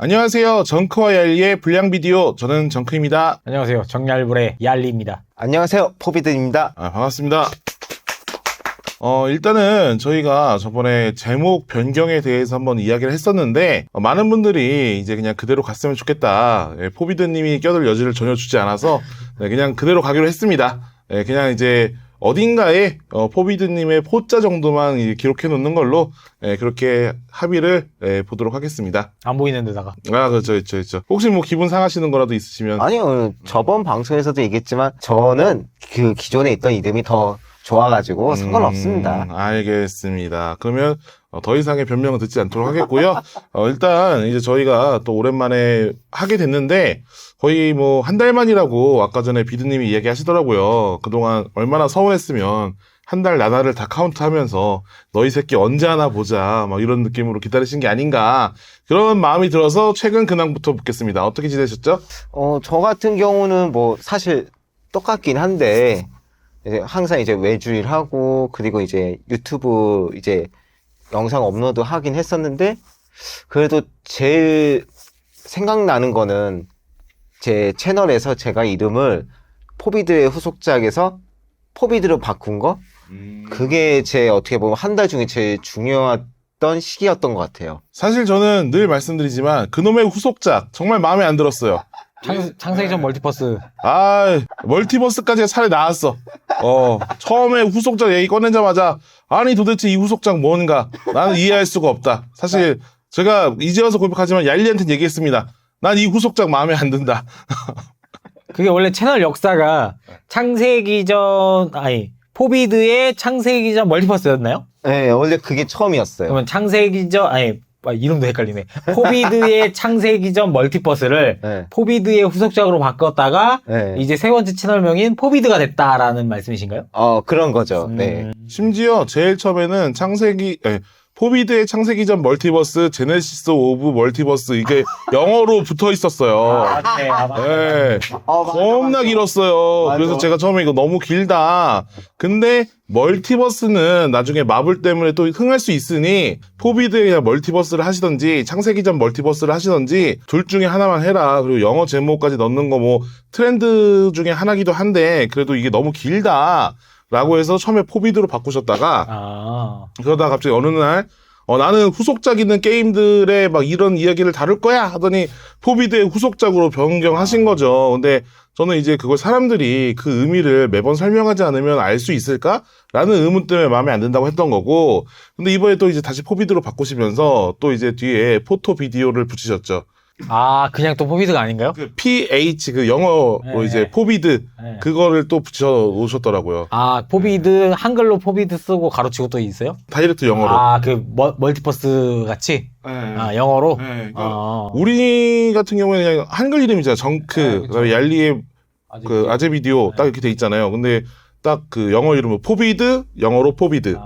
안녕하세요. 정크와 얄리의 불량 비디오. 저는 정크입니다. 안녕하세요. 정얄불의 얄리입니다. 안녕하세요. 포비드입니다. 반갑습니다. 일단은 저희가 저번에 제목 변경에 대해서 한번 이야기를 했었는데, 많은 분들이 이제 그냥 그대로 갔으면 좋겠다. 포비드님이 껴들 여지를 전혀 주지 않아서, 그냥 그대로 가기로 했습니다. 그냥 이제 어딘가에 포비드님의 포자 정도만 기록해 놓는 걸로 그렇게 합의를 보도록 하겠습니다. 안 보이는 데다가. 그렇죠. 혹시 뭐 기분 상하시는 거라도 있으시면. 아니요. 저번 방송에서도 얘기했지만 저는 그 기존에 있던 이름이 더 좋아가지고 상관없습니다. 알겠습니다. 그러면 더 이상의 변명은 듣지 않도록 하겠고요. 일단 이제 저희가 또 오랜만에 하게 됐는데 거의 뭐 한 달 만이라고 아까 전에 비드님이 이야기하시더라고요. 그동안 얼마나 서운했으면 한 달 나날을 다 카운트하면서 너희 새끼 언제 하나 보자 막 이런 느낌으로 기다리신 게 아닌가 그런 마음이 들어서 최근 근황부터 묻겠습니다. 어떻게 지내셨죠? 저 같은 경우는 뭐 사실 똑같긴 한데 이제 항상 이제 외주일 하고 그리고 이제 유튜브 이제 영상 업로드 하긴 했었는데 그래도 제일 생각나는 거는 제 채널에서 제가 이름을 포비드의 후속작에서 포비드로 바꾼 거? 그게 제 어떻게 보면 한 달 중에 제일 중요했던 시기였던 것 같아요. 사실 저는 늘 말씀드리지만 그놈의 후속작 정말 마음에 안 들었어요. 창세기전 멀티버스. 멀티버스까지 차라리 나왔어. 처음에 후속작 얘기 꺼내자마자 아니 도대체 이 후속작 뭔가 나는 이해할 수가 없다. 사실 제가 이제 와서 고백하지만 얄리한테는 얘기했습니다. 난 이 후속작 마음에 안 든다. 그게 원래 채널 역사가 포비드의 창세기전 멀티버스였나요? 네, 원래 그게 처음이었어요. 그러면 이름도 헷갈리네. 포비드의 창세기전 멀티버스를 네. 포비드의 후속작으로 바꿨다가 네. 이제 세 번째 채널명인 포비드가 됐다라는 말씀이신가요? 그런 거죠. 네. 심지어 제일 처음에는 포비드의 창세기전 멀티버스 제네시스 오브 멀티버스 이게 영어로 붙어 있었어요. 네. 겁나 길었어요. 맞아. 그래서 제가 처음에 이거 너무 길다. 근데 멀티버스는 나중에 마블 때문에 또 흥할 수 있으니 포비드에 그냥 멀티버스를 하시던지 창세기전 멀티버스를 하시던지 둘 중에 하나만 해라. 그리고 영어 제목까지 넣는 거 뭐 트렌드 중에 하나기도 한데 그래도 이게 너무 길다. 라고 해서 처음에 포비드로 바꾸셨다가 그러다가 갑자기 어느 날 나는 후속작 있는 게임들의 막 이런 이야기를 다룰 거야 하더니 포비드의 후속작으로 변경하신 거죠. 근데 저는 이제 그걸 사람들이 그 의미를 매번 설명하지 않으면 알 수 있을까? 라는 의문 때문에 마음에 안 든다고 했던 거고 근데 이번에 또 이제 다시 포비드로 바꾸시면서 또 이제 뒤에 포토 비디오를 붙이셨죠. 그냥 또 포비드가 아닌가요? 그 PH 그 영어로 네. 이제 포비드 네. 그거를 또 붙여 놓으셨더라고요. 포비드 한글로 포비드 쓰고 가로치고 또 있어요? 다이렉트 영어로. 멀티버스 같이? 네. 영어로? 네, 우리 같은 경우에는 그냥 한글 이름이잖아. 정크, 그다음에 얄리의 그 아재 비디오 딱 이렇게 돼 있잖아요. 근데 딱 그 영어 이름은 포비드, 영어로 포비드.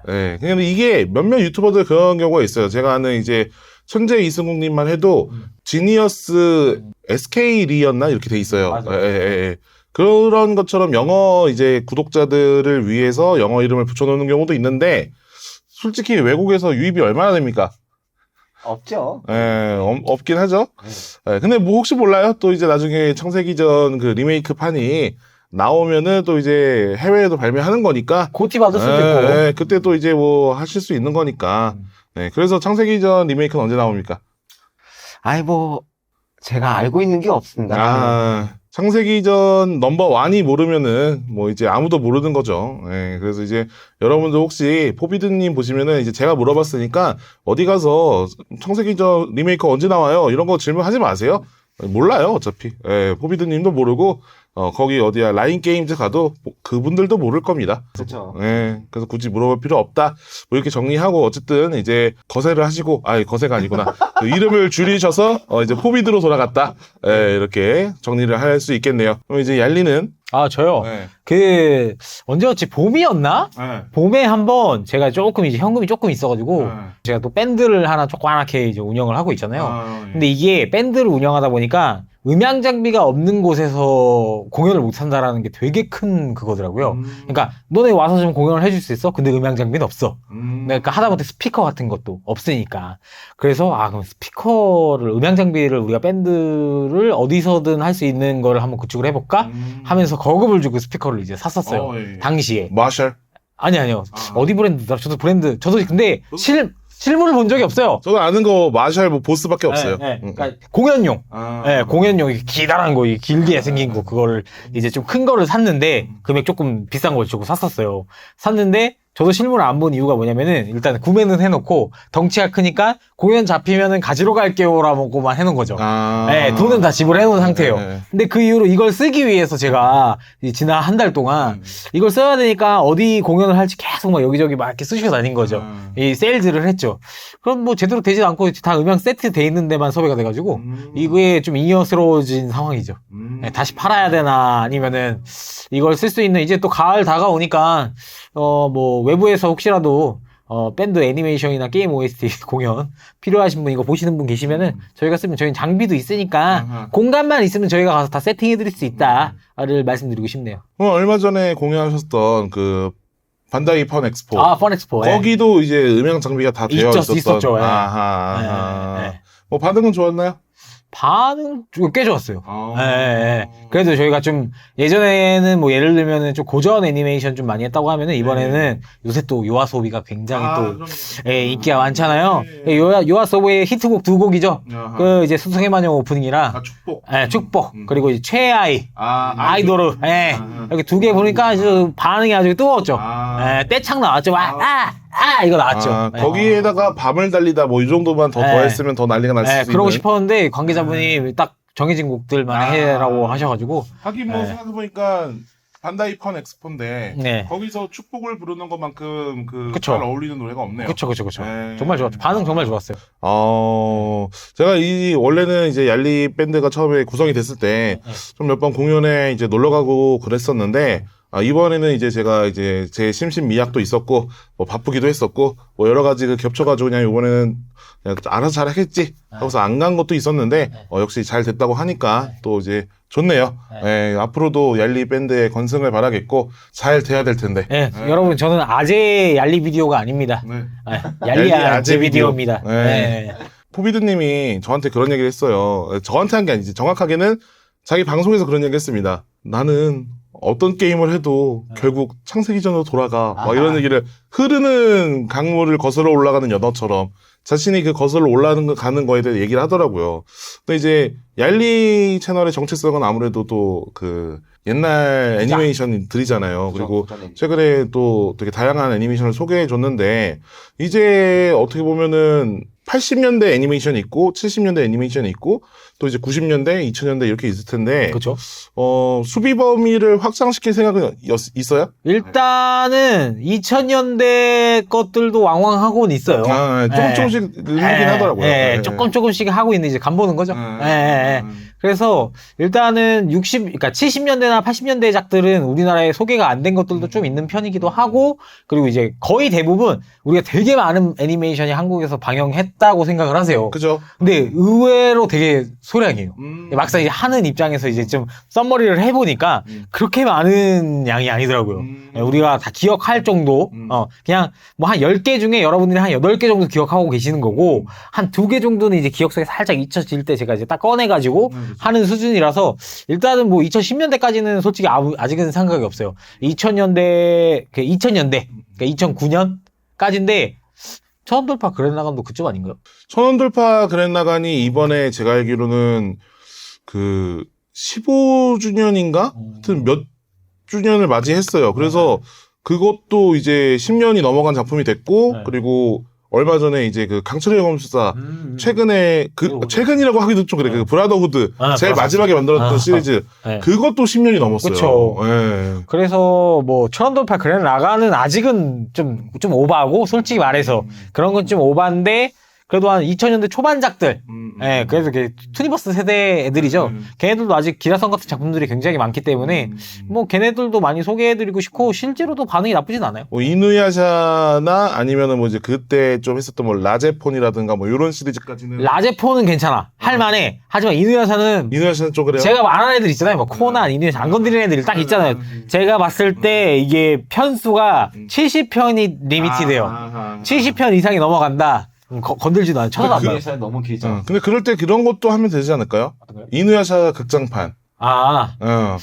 네. 근데 이게 몇몇 유튜버들 그런 경우가 있어요. 제가 아는 이제 천재 이승국님만 해도 지니어스 SK리였나 이렇게 돼 있어요. 맞아요. 그런 것처럼 영어 이제 구독자들을 위해서 영어 이름을 붙여놓는 경우도 있는데 솔직히 외국에서 유입이 얼마나 됩니까? 없죠. 없긴 하죠. 근데 뭐 혹시 몰라요? 또 이제 나중에 창세기전 그 리메이크 판이 나오면은 또 이제 해외에도 발매하는 거니까. 고티 받을 수도 있고. 그때 또 이제 뭐 하실 수 있는 거니까. 그래서 창세기전 리메이크는 언제 나옵니까? 제가 알고 있는 게 없습니다. 창세기전 넘버 1이 모르면은 뭐 이제 아무도 모르는 거죠. 그래서 이제 여러분들 혹시 포비드님 보시면은 이제 제가 물어봤으니까 어디 가서 창세기전 리메이크 언제 나와요? 이런 거 질문하지 마세요. 몰라요, 어차피. 포비드님도 모르고, 거기 어디야, 라인게임즈 가도 그분들도 모를 겁니다. 그렇죠. 그래서 굳이 물어볼 필요 없다. 뭐 이렇게 정리하고, 어쨌든 이제 거세를 하시고, 거세가 아니구나. 그 이름을 줄이셔서, 이제 포비드로 돌아갔다. 이렇게 정리를 할 수 있겠네요. 그럼 이제 얄리는? 저요? 언제였지? 봄이었나? 봄에 한번 제가 조금 이제 현금이 조금 있어가지고 제가 또 밴드를 하나 조그맣게 이제 운영을 하고 있잖아요. 근데 이게 밴드를 운영하다 보니까 음향 장비가 없는 곳에서 공연을 못 한다라는 게 되게 큰 그거더라고요. 그러니까 너네 와서 좀 공연을 해줄 수 있어? 근데 음향 장비는 없어. 그러니까 하다못해 스피커 같은 것도 없으니까. 그래서 그럼 스피커를 음향 장비를 우리가 밴드를 어디서든 할 수 있는 거를 한번 구축을 해볼까? 하면서 거금을 주고 스피커를 이제 샀었어요. 예. 당시에. 마셜. 아니요. 어디 브랜드다? 저도 근데 실물을 본 적이 없어요. 저도 아는 거 마셜 뭐 보스밖에 없어요. 그러니까 공연용. 공연용 기다란 거, 길게 생긴 거, 그거를 이제 좀 큰 거를 샀는데, 금액 조금 비싼 걸 주고 샀었어요. 샀는데, 저도 실물을 안 본 이유가 뭐냐면은, 일단 구매는 해놓고, 덩치가 크니까, 공연 잡히면은 가지러 갈게요라고만 해놓은 거죠. 돈은 다 지불해놓은 상태예요. 근데 그 이후로 이걸 쓰기 위해서 제가, 지난 한 달 동안, 이걸 써야 되니까, 어디 공연을 할지 계속 막 여기저기 막 이렇게 쑤시고 다닌 거죠. 이 세일즈를 했죠. 그럼 뭐 제대로 되지도 않고, 다 음향 세트 돼 있는 데만 섭외가 돼가지고, 이거에 좀 잉여스러워진 상황이죠. 다시 팔아야 되나, 아니면은, 이걸 쓸 수 있는, 이제 또 가을 다가오니까, 뭐, 외부에서 혹시라도, 밴드 애니메이션이나 게임 OST 공연 필요하신 분, 이거 보시는 분 계시면은, 저희가 쓰면 저희는 장비도 있으니까, 공간만 있으면 저희가 가서 다 세팅해드릴 수 있다를 말씀드리고 싶네요. 얼마 전에 공연하셨던 그 반다이 펀 엑스포. 펀 엑스포. 거기도 이제 음향 장비가 다 되어 있었죠. 뭐 반응은 좋았나요? 반응 꽤 좋았어요. 그래도 저희가 좀 예전에는 뭐 예를 들면은 좀 고전 애니메이션 좀 많이 했다고 하면은 이번에는 요새 또 요아소비가 굉장히 또 인기가 많잖아요. 요아소비의 히트곡 두 곡이죠. 그 이제 수승의 마녀 오프닝이랑 축복. 축복. 그리고 이제 최아이 아이돌. 이렇게 두 개 보니까 아주 반응이 아주 뜨거웠죠. 떼창 나왔죠. 이거 나왔죠. 거기에다가 밤을 달리다 뭐 이 정도만 더 더했으면 더 난리가 날 수 있는. 그러고 싶었는데 관계자분이 딱 정해진 곡들만 해라고 하셔가지고. 하긴 뭐 생각해보니까 반다이 펀 엑스포인데 거기서 축복을 부르는 것만큼 잘 어울리는 노래가 없네요. 그쵸. 정말 좋았죠. 반응 정말 좋았어요. 제가 원래는 이제 얄리 밴드가 처음에 구성이 됐을 때 좀 몇 번 공연에 이제 놀러 가고 그랬었는데 이번에는 이제 제가 이제 제 심신미약도 있었고 뭐 바쁘기도 했었고 뭐 여러 가지 겹쳐가지고 그냥 이번에는 그냥 알아서 잘 하겠지 하고서 안 간 것도 있었는데 역시 잘 됐다고 하니까 또 이제 좋네요. 앞으로도 얄리 밴드의 건승을 바라겠고 잘 돼야 될 텐데. 여러분 저는 아재 얄리 비디오가 아닙니다. 얄리 아재 비디오입니다. 포비드님이 저한테 그런 얘기를 했어요. 저한테 한 게 아니지. 정확하게는 자기 방송에서 그런 얘기 했습니다. 나는 어떤 게임을 해도 결국 창세기 전으로 돌아가. 막 이런 얘기를 흐르는 강물을 거슬러 올라가는 연어처럼 자신이 거슬러 가는 거에 대해 얘기를 하더라고요. 근데 이제 얄리 채널의 정체성은 아무래도 또 옛날 애니메이션들이잖아요. 그리고 최근에 또 되게 다양한 애니메이션을 소개해 줬는데 이제 어떻게 보면은 80년대 애니메이션이 있고 70년대 애니메이션이 있고 또 이제 90년대, 2000년대 이렇게 있을 텐데 그렇죠. 수비 범위를 확장시킬 생각은 있어요? 일단은 2000년대 것들도 왕왕하고는 있어요. 조금씩 늘긴 하더라고요. 조금씩 하고 있는 이제 간 보는 거죠. 그래서 일단은 그러니까 70년대나 80년대 작들은 우리나라에 소개가 안 된 것들도 좀 있는 편이기도 하고, 그리고 이제 거의 대부분 우리가 되게 많은 애니메이션이 한국에서 방영했다고 생각을 하세요. 그죠. 근데 의외로 되게 소량이에요. 막상 이제 하는 입장에서 이제 좀 썸머리를 해보니까 그렇게 많은 양이 아니더라고요. 우리가 다 기억할 정도, 그냥 뭐 한 10개 중에 여러분들이 한 8개 정도 기억하고 계시는 거고, 한 2개 정도는 이제 기억 속에 살짝 잊혀질 때 제가 이제 딱 꺼내가지고 하는 수준이라서, 일단은 뭐 2010년대까지는 솔직히 아직은 생각이 없어요. 2000년대, 그러니까 2009년까지인데, 천원돌파 그랜라간도 그쯤 아닌가요? 천원돌파 그랜라간이 이번에 제가 알기로는 15주년인가? 하여튼 몇 주년을 맞이했어요. 그래서 그것도 이제 10년이 넘어간 작품이 됐고, 그리고 얼마 전에 이제 강철의 검수사 최근에 최근이라고 하기도 좀 그래. 브라더후드 제일 마지막에 만들었던 시리즈 그것도 10년이 넘었어요. 그렇죠. 그래서 뭐 천원돌파 그랜라간은 아직은 좀 오바하고, 솔직히 말해서 그런 건 좀 오바인데, 그래도 한 2000년대 초반작들. 예, 그래서 투니버스 세대 애들이죠. 걔네들도 아직 기라성 같은 작품들이 굉장히 많기 때문에 뭐 걔네들도 많이 소개해드리고 싶고 실제로도 반응이 나쁘진 않아요. 뭐 이누야샤나 아니면은 뭐 이제 그때 좀 했었던 뭐 라제폰이라든가 뭐 이런 시리즈까지는 라제포는 괜찮아. 할만해. 하지만 이누야샤는 이누야샤는 좀 그래요. 제가 말하는 애들 있잖아요. 뭐 코난, 이누야샤 안 건드리는 애들이 딱 있잖아요. 제가 봤을 때 이게 편수가 70편이 리미티돼요. 70편 이상이 넘어간다. 건들지도 않아요. 쳐다도 안 봐요. 그 너무 길죠. 근데 그럴 때 그런 것도 하면 되지 않을까요? 이누야샤 극장판. 아, 어.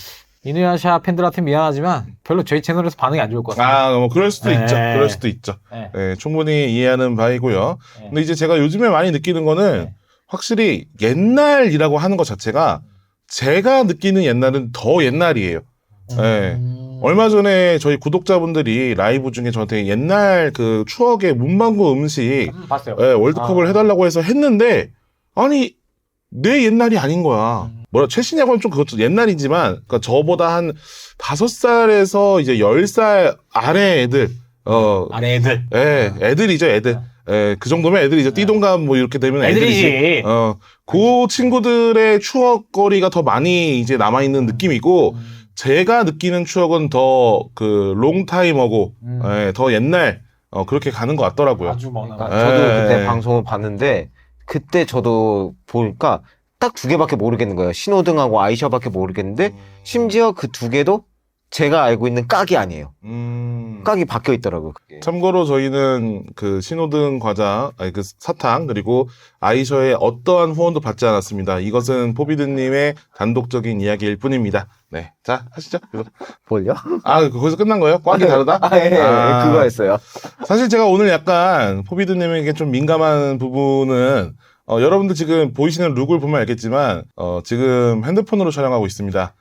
이누야샤 팬들한테 미안하지만 별로 저희 채널에서 반응이 안 좋을 것 같아요. 뭐 그럴 수도 네. 있죠. 그럴 수도 있죠. 네. 네, 충분히 이해하는 바이고요. 네. 근데 이제 제가 요즘에 많이 느끼는 거는 네. 확실히 옛날이라고 하는 것 자체가 제가 느끼는 옛날은 더 옛날이에요. 네. 얼마 전에 저희 구독자분들이 라이브 중에 저한테 옛날 그 추억의 문방구 음식 봤어요. 월드컵을 해달라고 해서 했는데 아니 내 옛날이 아닌 거야. 최신야구는 좀 그것도 옛날이지만 그러니까 저보다 한 5살에서 이제 10살 아래 애들 아래 애들. 애들이죠 애들. 그 정도면 애들이죠. 띠동갑 뭐 이렇게 되면 애들이지. 애들이지. 그 친구들의 추억거리가 더 많이 이제 남아있는 느낌이고 제가 느끼는 추억은 더 그 롱타임어고 더 옛날 그렇게 가는 것 같더라고요. 아주 먼. 그러니까 저도 그때 방송을 봤는데 그때 저도 보니까 딱 2개밖에 모르겠는 거예요. 신호등하고 아이샤밖에 모르겠는데 심지어 그 2개도 제가 알고 있는 깍이 아니에요. 깍이 바뀌어 있더라고요. 그게. 참고로 저희는 그 신호등 과자, 아니 그 사탕 그리고 아이셔의 어떠한 후원도 받지 않았습니다. 이것은 포비드님의 단독적인 이야기일 뿐입니다. 네, 자 하시죠. 뭘요? 거기서 끝난 거예요? 꽉이 다르다? 그거였어요. 사실 제가 오늘 약간 포비드님에게 좀 민감한 부분은 여러분들 지금 보이시는 룩을 보면 알겠지만 지금 핸드폰으로 촬영하고 있습니다.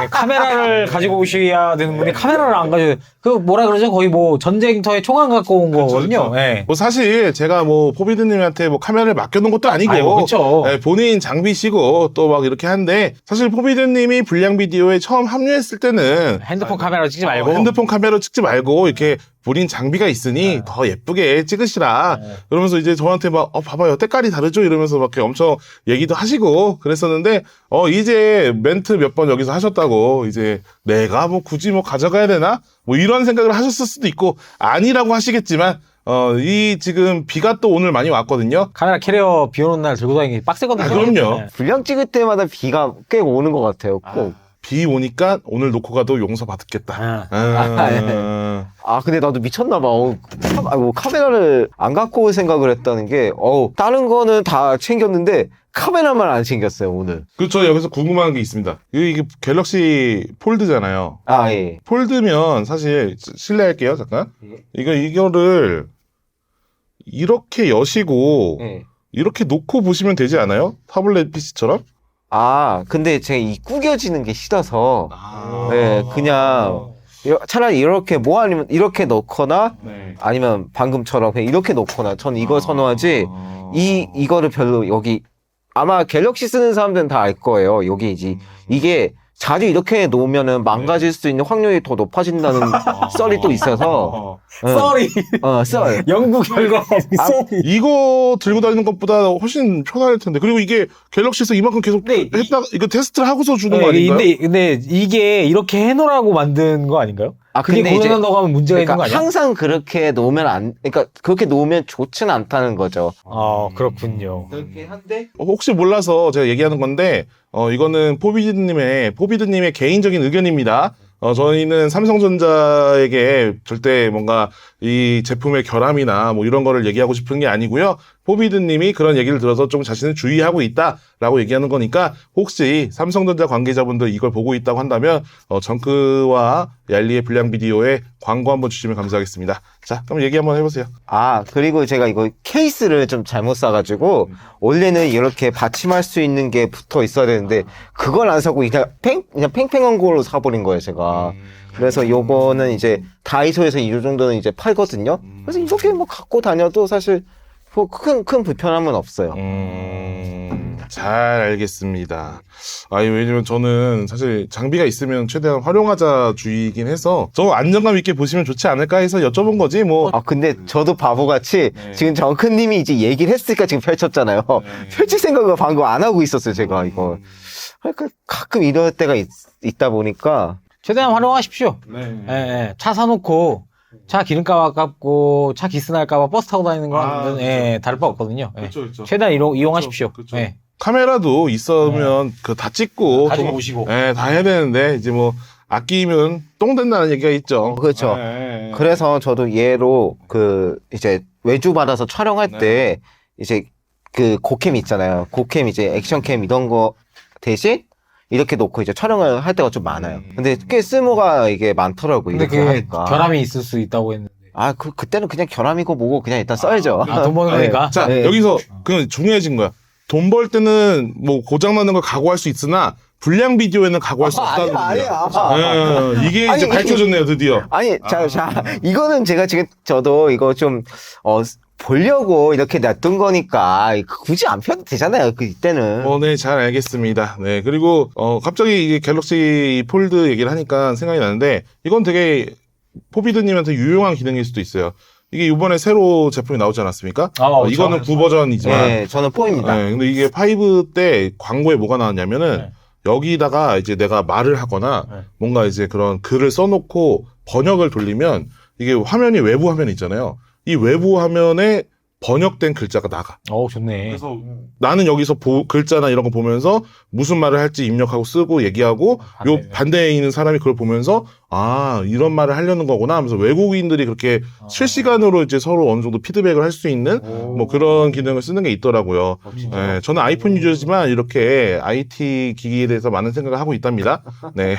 카메라를 가지고 오셔야 되는 분이 카메라를 안 가지고 그 뭐라 그러죠? 거의 뭐 전쟁터에 총알 갖고 온 거거든요. 그렇죠. 네. 뭐 사실 제가 뭐 포비드님한테 뭐 카메라를 맡겨놓은 것도 아니고 그렇죠. 본인 장비시고 또 막 이렇게 하는데 사실 포비드님이 불량 비디오에 처음 합류했을 때는 핸드폰 카메라 찍지 말고 핸드폰 카메라로 찍지 말고 이렇게 본인 장비가 있으니 더 예쁘게 찍으시라 그러면서 이제 저한테 막 봐봐요 때깔이 다르죠 이러면서 막 이렇게 엄청 얘기도 하시고 그랬었는데 이제 멘트 몇 번 여기서 하셨다고 이제 내가 뭐 굳이 뭐 가져가야 되나 뭐 이런 생각을 하셨을 수도 있고 아니라고 하시겠지만 이 지금 비가 또 오늘 많이 왔거든요. 카메라 캐리어 비 오는 날 들고 다니기 빡세거든요. 그럼요. 네. 분량 찍을 때마다 비가 꽤 오는 것 같아요. 꼭. 비 오니까 오늘 놓고 가도 용서 받겠다. 근데 나도 미쳤나봐. 카메라를 안 갖고 올 생각을 했다는 게, 다른 거는 다 챙겼는데, 카메라만 안 챙겼어요, 오늘. 그렇죠. 여기서 궁금한 게 있습니다. 이게 갤럭시 폴드잖아요. 예. 폴드면 사실 실례할게요. 잠깐. 이거를 이렇게 여시고 이렇게 놓고 보시면 되지 않아요? 타블렛 PC처럼? 근데 제가 이 구겨지는 게 싫어서, 그냥, 차라리 이렇게 아니면 이렇게 넣거나, 아니면 방금처럼 그냥 이렇게 놓거나, 전 이걸 선호하지, 이거를 별로 여기, 아마 갤럭시 쓰는 사람들은 다 알 거예요. 이게 자주 이렇게 놓으면은 망가질 수 있는 확률이 더 높아진다는 썰이 또 있어서. 썰이. 썰. 연구 결과 썰이. 이거 들고 다니는 것보다 훨씬 편할 텐데. 그리고 이게 갤럭시에서 이만큼 계속 이거 테스트를 하고서 주는 거 아닌가요? 근데 이게 이렇게 해놓으라고 만든 거 아닌가요? 그게 근데 고장난다고 하면 문제가 있는 거 아니야? 항상 그렇게 놓으면 그렇게 놓으면 좋지는 않다는 거죠. 그렇군요. 그렇긴 한데. 혹시 몰라서 제가 얘기하는 건데, 이거는 포비드님의 개인적인 의견입니다. 저희는 삼성전자에게 절대 뭔가 이 제품의 결함이나 뭐 이런 거를 얘기하고 싶은 게 아니고요. 포비드님이 그런 얘기를 들어서 좀 자신을 주의하고 있다라고 얘기하는 거니까 혹시 삼성전자 관계자분들 이걸 보고 있다고 한다면 정크와 얄리의 불량 비디오에 광고 한번 주시면 감사하겠습니다. 자, 그럼 얘기 한번 해보세요. 그리고 제가 이거 케이스를 좀 잘못 사가지고 원래는 이렇게 받침할 수 있는 게 붙어 있어야 되는데 그걸 안 사고 그냥 팽팽한 걸로 사버린 거예요, 제가. 그래서 요거는 이제 다이소에서 이 정도는 이제 팔거든요. 그래서 이렇게 뭐 갖고 다녀도 사실 큰 불편함은 없어요. 잘 알겠습니다. 왜냐면 저는 사실 장비가 있으면 최대한 활용하자 주의이긴 해서 저 안정감 있게 보시면 좋지 않을까 해서 여쭤본 거지 뭐. 근데 저도 바보같이 지금 정크님이 이제 얘기를 했으니까 지금 펼쳤잖아요. 펼칠 생각을 방금 안 하고 있었어요, 제가 이거. 그러니까 가끔 이럴 때가 있다 보니까. 최대한 활용하십시오. 네. 예, 예. 차 사놓고 차 기름값 아깝고 차 기스 날까봐 버스 타고 다니는 거는 예, 다를 바 없거든요. 예. 그렇죠. 최대한 이용하십시오. 그쵸. 예. 카메라도 있으면 그 다 찍고 가지고 오시고. 다 해야 되는데 이제 뭐 아끼면 똥 된다는 얘기가 있죠. 그렇죠. 예. 그래서 저도 얘로 이제 외주 받아서 촬영할 때 이제 그 고캠 있잖아요. 고캠 이제 액션캠 이런 거 대신 이렇게 놓고 이제 촬영을 할 때가 좀 많아요. 근데 꽤 쓸모가 이게 많더라고요. 근데 이렇게 그게 하니까. 결함이 있을 수 있다고 했는데. 그때는 그냥 결함이고 뭐고 그냥 일단 써야죠. 돈 버는 거니까. 자, 네. 여기서 그 중요해진 거야. 돈 벌 때는 뭐 고장 나는 걸 각오할 수 있으나 불량 비디오에는 각오할 수 없다는 아니야. 거야. 이게 이제 아니, 밝혀졌네요, 드디어. 아니, 이거는 제가 지금 저도 이거 좀, 보려고 이렇게 놔둔 거니까, 굳이 안 펴도 되잖아요, 이때는. 네, 잘 알겠습니다. 네, 그리고, 갑자기 이게 갤럭시 폴드 얘기를 하니까 생각이 나는데, 이건 되게 포비드님한테 유용한 기능일 수도 있어요. 이게 이번에 새로 제품이 나오지 않았습니까? 그렇죠. 이거는 9버전이지만. 네, 저는 4입니다. 네, 근데 이게 5 때 광고에 뭐가 나왔냐면은, 네. 여기다가 이제 내가 말을 하거나, 네. 뭔가 이제 그런 글을 써놓고 번역을 돌리면, 이게 화면이 외부 화면 있잖아요. 이 외부 화면에 번역된 글자가 나가. 좋네. 그래서 나는 여기서 글자나 이런 거 보면서 무슨 말을 할지 입력하고 쓰고 얘기하고 요 반대에 있는 사람이 그걸 보면서 이런 말을 하려는 거구나 하면서 외국인들이 그렇게 실시간으로 이제 서로 어느 정도 피드백을 할 수 있는 뭐 그런 기능을 쓰는 게 있더라고요. 네, 저는 아이폰 유저지만 이렇게 IT 기기에 대해서 많은 생각을 하고 있답니다. 네.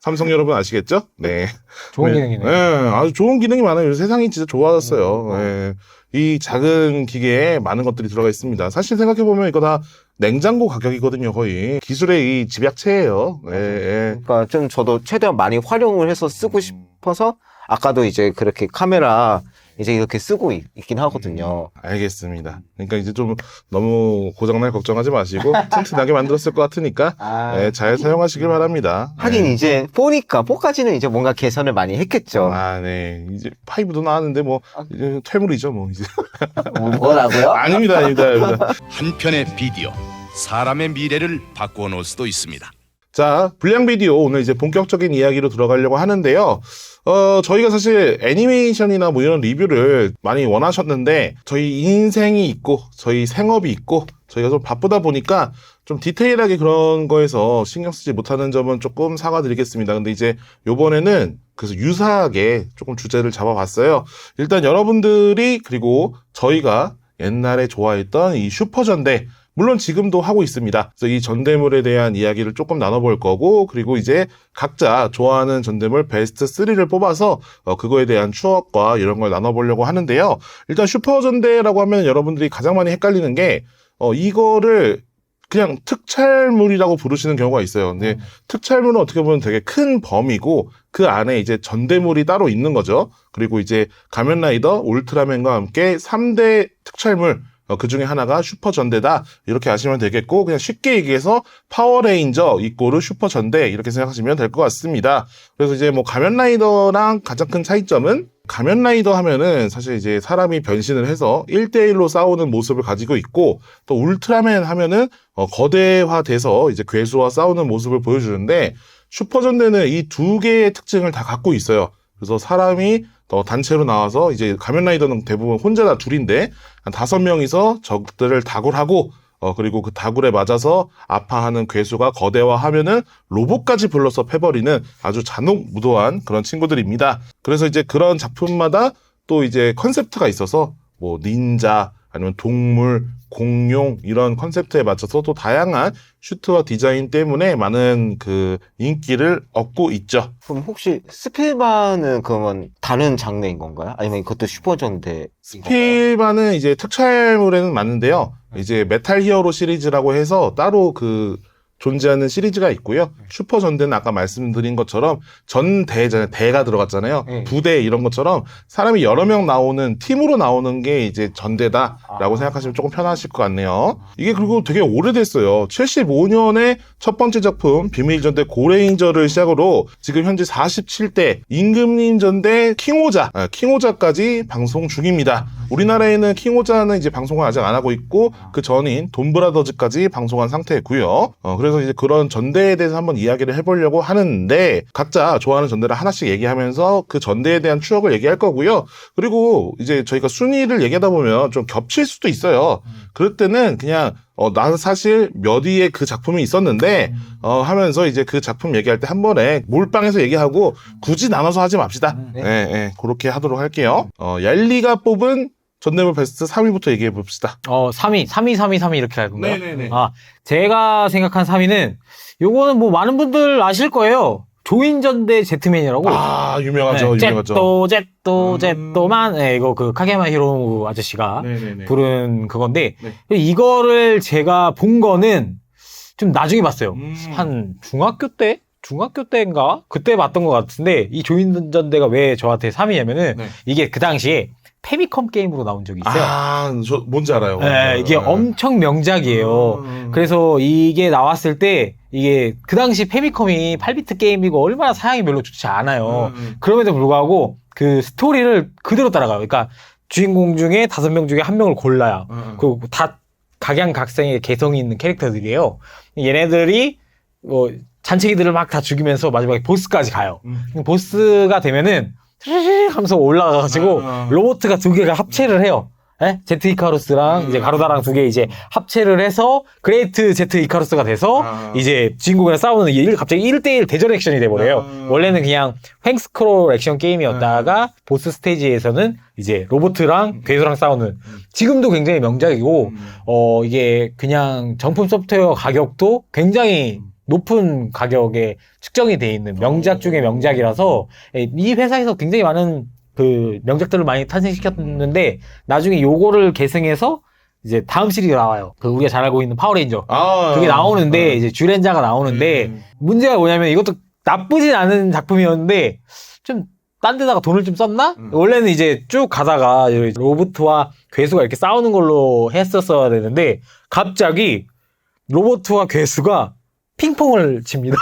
삼성 여러분 아시겠죠? 네. 좋은 네. 기능이네요. 네, 아주 좋은 기능이 많아요. 세상이 진짜 좋아졌어요. 네. 이 작은 기계에 많은 것들이 들어가 있습니다. 사실 생각해보면 이거 다 냉장고 가격이거든요, 거의. 기술의 이 집약체예요. 네, 네. 그러니까 좀 저도 최대한 많이 활용을 해서 쓰고 싶어서, 아까도 이제 그렇게 카메라 이제 이렇게 쓰고 있긴 하거든요. 알겠습니다. 그러니까 이제 좀 너무 고장날 걱정하지 마시고 튼튼하게 만들었을 것 같으니까 네, 잘 사용하시길 바랍니다. 하긴 네. 이제 4까지는 이제 뭔가 개선을 많이 했겠죠. 네. 이제 5도 나왔는데 뭐 이제 퇴물이죠, 뭐 이제. 뭐라고요? 아닙니다. 한 편의 비디오, 사람의 미래를 바꾸어 놓을 수도 있습니다. 자, 불량 비디오 오늘 이제 본격적인 이야기로 들어가려고 하는데요. 저희가 사실 애니메이션이나 뭐 이런 리뷰를 많이 원하셨는데 저희 인생이 있고 저희 생업이 있고 저희가 좀 바쁘다 보니까 좀 디테일하게 그런 거에서 신경 쓰지 못하는 점은 조금 사과드리겠습니다. 근데 이제 요번에는 그래서 유사하게 조금 주제를 잡아봤어요. 일단 여러분들이 그리고 저희가 옛날에 좋아했던 이 슈퍼전대 물론 지금도 하고 있습니다. 그래서 이 전대물에 대한 이야기를 조금 나눠볼 거고 그리고 이제 각자 좋아하는 전대물 베스트 3를 뽑아서 그거에 대한 추억과 이런 걸 나눠보려고 하는데요. 일단 슈퍼전대라고 하면 여러분들이 가장 많이 헷갈리는 게 이거를 그냥 특촬물이라고 부르시는 경우가 있어요. 근데 특촬물은 어떻게 보면 되게 큰 범위고 그 안에 이제 전대물이 따로 있는 거죠. 그리고 이제 가면라이더, 울트라맨과 함께 3대 특촬물 그 중에 하나가 슈퍼전대다 이렇게 아시면 되겠고 그냥 쉽게 얘기해서 파워레인저 이꼬르 슈퍼전대 이렇게 생각하시면 될 것 같습니다. 그래서 이제 뭐 가면라이더랑 가장 큰 차이점은 가면라이더 하면은 사실 이제 사람이 변신을 해서 1대1로 싸우는 모습을 가지고 있고 또 울트라맨 하면은 거대화돼서 이제 괴수와 싸우는 모습을 보여주는데 슈퍼전대는 이 두 개의 특징을 다 갖고 있어요. 그래서 사람이 단체로 나와서 이제 가면라이더는 대부분 혼자나 둘인데 한 5명이서 적들을 다굴하고 그리고 그 다굴에 맞아서 아파하는 괴수가 거대화하면은 로봇까지 불러서 패버리는 아주 잔혹무도한 그런 친구들입니다. 그래서 이제 그런 작품마다 또 이제 컨셉트가 있어서 뭐 닌자 아니면 동물, 공룡 이런 컨셉트에 맞춰서 또 다양한 슈트와 디자인 때문에 많은 그 인기를 얻고 있죠. 그럼 혹시 스필반은 그러면 다른 장르인 건가요? 아니면 그것도 슈퍼전대? 스필반은 이제 특촬물에는 맞는데요. 이제 메탈 히어로 시리즈라고 해서 따로 그 존재하는 시리즈가 있고요. 슈퍼 전대는 아까 말씀드린 것처럼 전대잖아요. 대가 들어갔잖아요. 네. 부대 이런 것처럼 사람이 여러 명 나오는 팀으로 나오는 게 이제 전대다라고 생각하시면 조금 편하실 것 같네요. 이게 그리고 되게 오래됐어요. 75년에 첫 번째 작품 비밀 전대 고레인저를 시작으로 지금 현재 47대 임금님 전대 킹오자까지 방송 중입니다. 우리나라에는 킹오자는 이제 방송을 아직 안 하고 있고 그 전인 돈브라더즈까지 방송한 상태고요. 그래서 이제 그런 전대에 대해서 한번 이야기를 해보려고 하는데 각자 좋아하는 전대를 하나씩 얘기하면서 그 전대에 대한 추억을 얘기할 거고요. 그리고 이제 저희가 순위를 얘기하다 보면 좀 겹칠 수도 있어요. 그럴 때는 그냥 나는 사실 몇 위에 그 작품이 있었는데 하면서 이제 그 작품 얘기할 때 한 번에 몰빵해서 얘기하고 굳이 나눠서 하지 맙시다. 네, 그렇게 하도록 할게요. 얄리가 뽑은 전대물 베스트 3위부터 얘기해 봅시다. 3위 이렇게 할 건가요? 네네네. 제가 생각한 3위는 요거는 뭐 많은 분들 아실 거예요. 조인전대 제트맨이라고. 유명하죠. 유명하죠. 제또만 이거 그 카게야마 히로무 아저씨가 네네네. 부른 그건데 네. 이거를 제가 본 거는 좀 나중에 봤어요. 한 중학교 때인가 그때 봤던 것 같은데 이 조인전대가 왜 저한테 3위냐면은 네. 이게 그 당시에 페미컴 게임으로 나온 적이 있어요. 저 뭔지 알아요. 네, 이게 엄청 명작이에요. 그래서 이게 나왔을 때 이게 그 당시 페미컴이 8비트 게임이고 얼마나 사양이 별로 좋지 않아요. 그럼에도 불구하고 그 스토리를 그대로 따라가요. 그러니까 주인공 중에 5명 중에 1명을 골라요. 그리고 다 각양각색의 개성이 있는 캐릭터들이에요. 얘네들이 뭐 잔챙이들을 막 다 죽이면서 마지막에 보스까지 가요. 보스가 되면은 하면서 올라가가지고 로보트가 2개가 합체를 해요. 제트 이카루스랑 이제 가루다랑 2개 이제 합체를 해서 그레이트 제트 이카루스가 돼서 이제 주인공이랑 싸우는 이게 갑자기 1대1 대전 액션이 돼버려요. 원래는 그냥 횡스크롤 액션 게임이었다가 보스 스테이지에서는 이제 로보트랑 괴수랑 싸우는 지금도 굉장히 명작이고 이게 그냥 정품 소프트웨어 가격도 굉장히 높은 가격에 측정이 돼 있는 명작 중에 명작이라서 이 회사에서 굉장히 많은 그 명작들을 많이 탄생시켰는데 나중에 요거를 계승해서 이제 다음 시리즈가 나와요. 그 우리가 잘 알고 있는 파워레인저 그게 나오는데 이제 쥬렌자가 나오는데 문제가 뭐냐면 이것도 나쁘진 않은 작품이었는데 좀 딴 데다가 돈을 좀 썼나? 원래는 이제 쭉 가다가 로봇과 괴수가 이렇게 싸우는 걸로 했었어야 되는데 갑자기 로봇과 괴수가 핑퐁을 칩니다.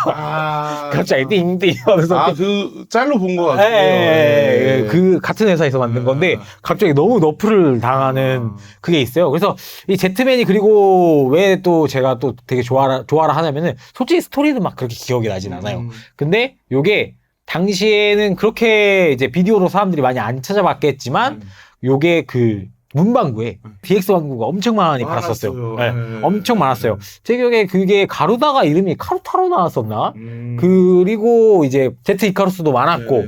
갑자기 띵띵 하면서. 그 짤로 본 것 같아요. 그 같은 회사에서 만든 건데 갑자기 너무 너프를 당하는 그게 있어요. 그래서 이 제트맨이 그리고 왜 또 제가 또 되게 좋아라 하냐면은 솔직히 스토리는 막 그렇게 기억이 나진 않아요. 근데 요게 당시에는 그렇게 이제 비디오로 사람들이 많이 안 찾아봤겠지만 요게 그 문방구에 DX 왕구가 엄청 많이 팔았었어요. 네, 엄청 많았어요. 제 기억에 그게 가루다가 이름이 카루타로 나왔었나? 그리고 이제 제트 이카루스도 많았고,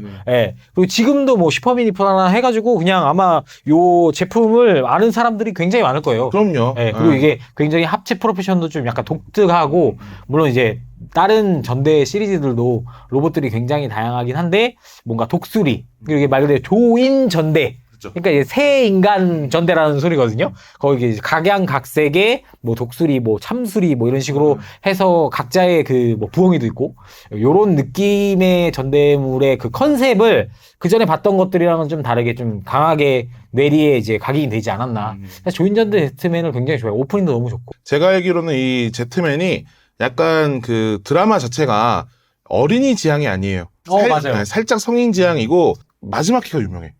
그리고 지금도 뭐 슈퍼미니포나 해가지고 그냥 아마 요 제품을 아는 사람들이 굉장히 많을 거예요. 그럼요. 그리고 이게 굉장히 합체 프로페션도 좀 약간 독특하고, 물론 이제 다른 전대 시리즈들도 로봇들이 굉장히 다양하긴 한데 뭔가 독수리 그리고 이게 말 그대로 조인 전대 그러니까 이제 새 인간 전대라는 소리거든요. 거기 이제 각양각색의 뭐 독수리, 뭐 참수리, 뭐 이런 식으로 해서 각자의 그 뭐 부엉이도 있고 요런 느낌의 전대물의 그 컨셉을 그 전에 봤던 것들이랑은 좀 다르게 좀 강하게 뇌리에 이제 각인이 되지 않았나. 조인전대 제트맨을 굉장히 좋아해요. 오프닝도 너무 좋고. 제가 알기로는 이 제트맨이 약간 그 드라마 자체가 어린이 지향이 아니에요. 맞아요. 살짝 성인 지향이고 마지막 회가 유명해.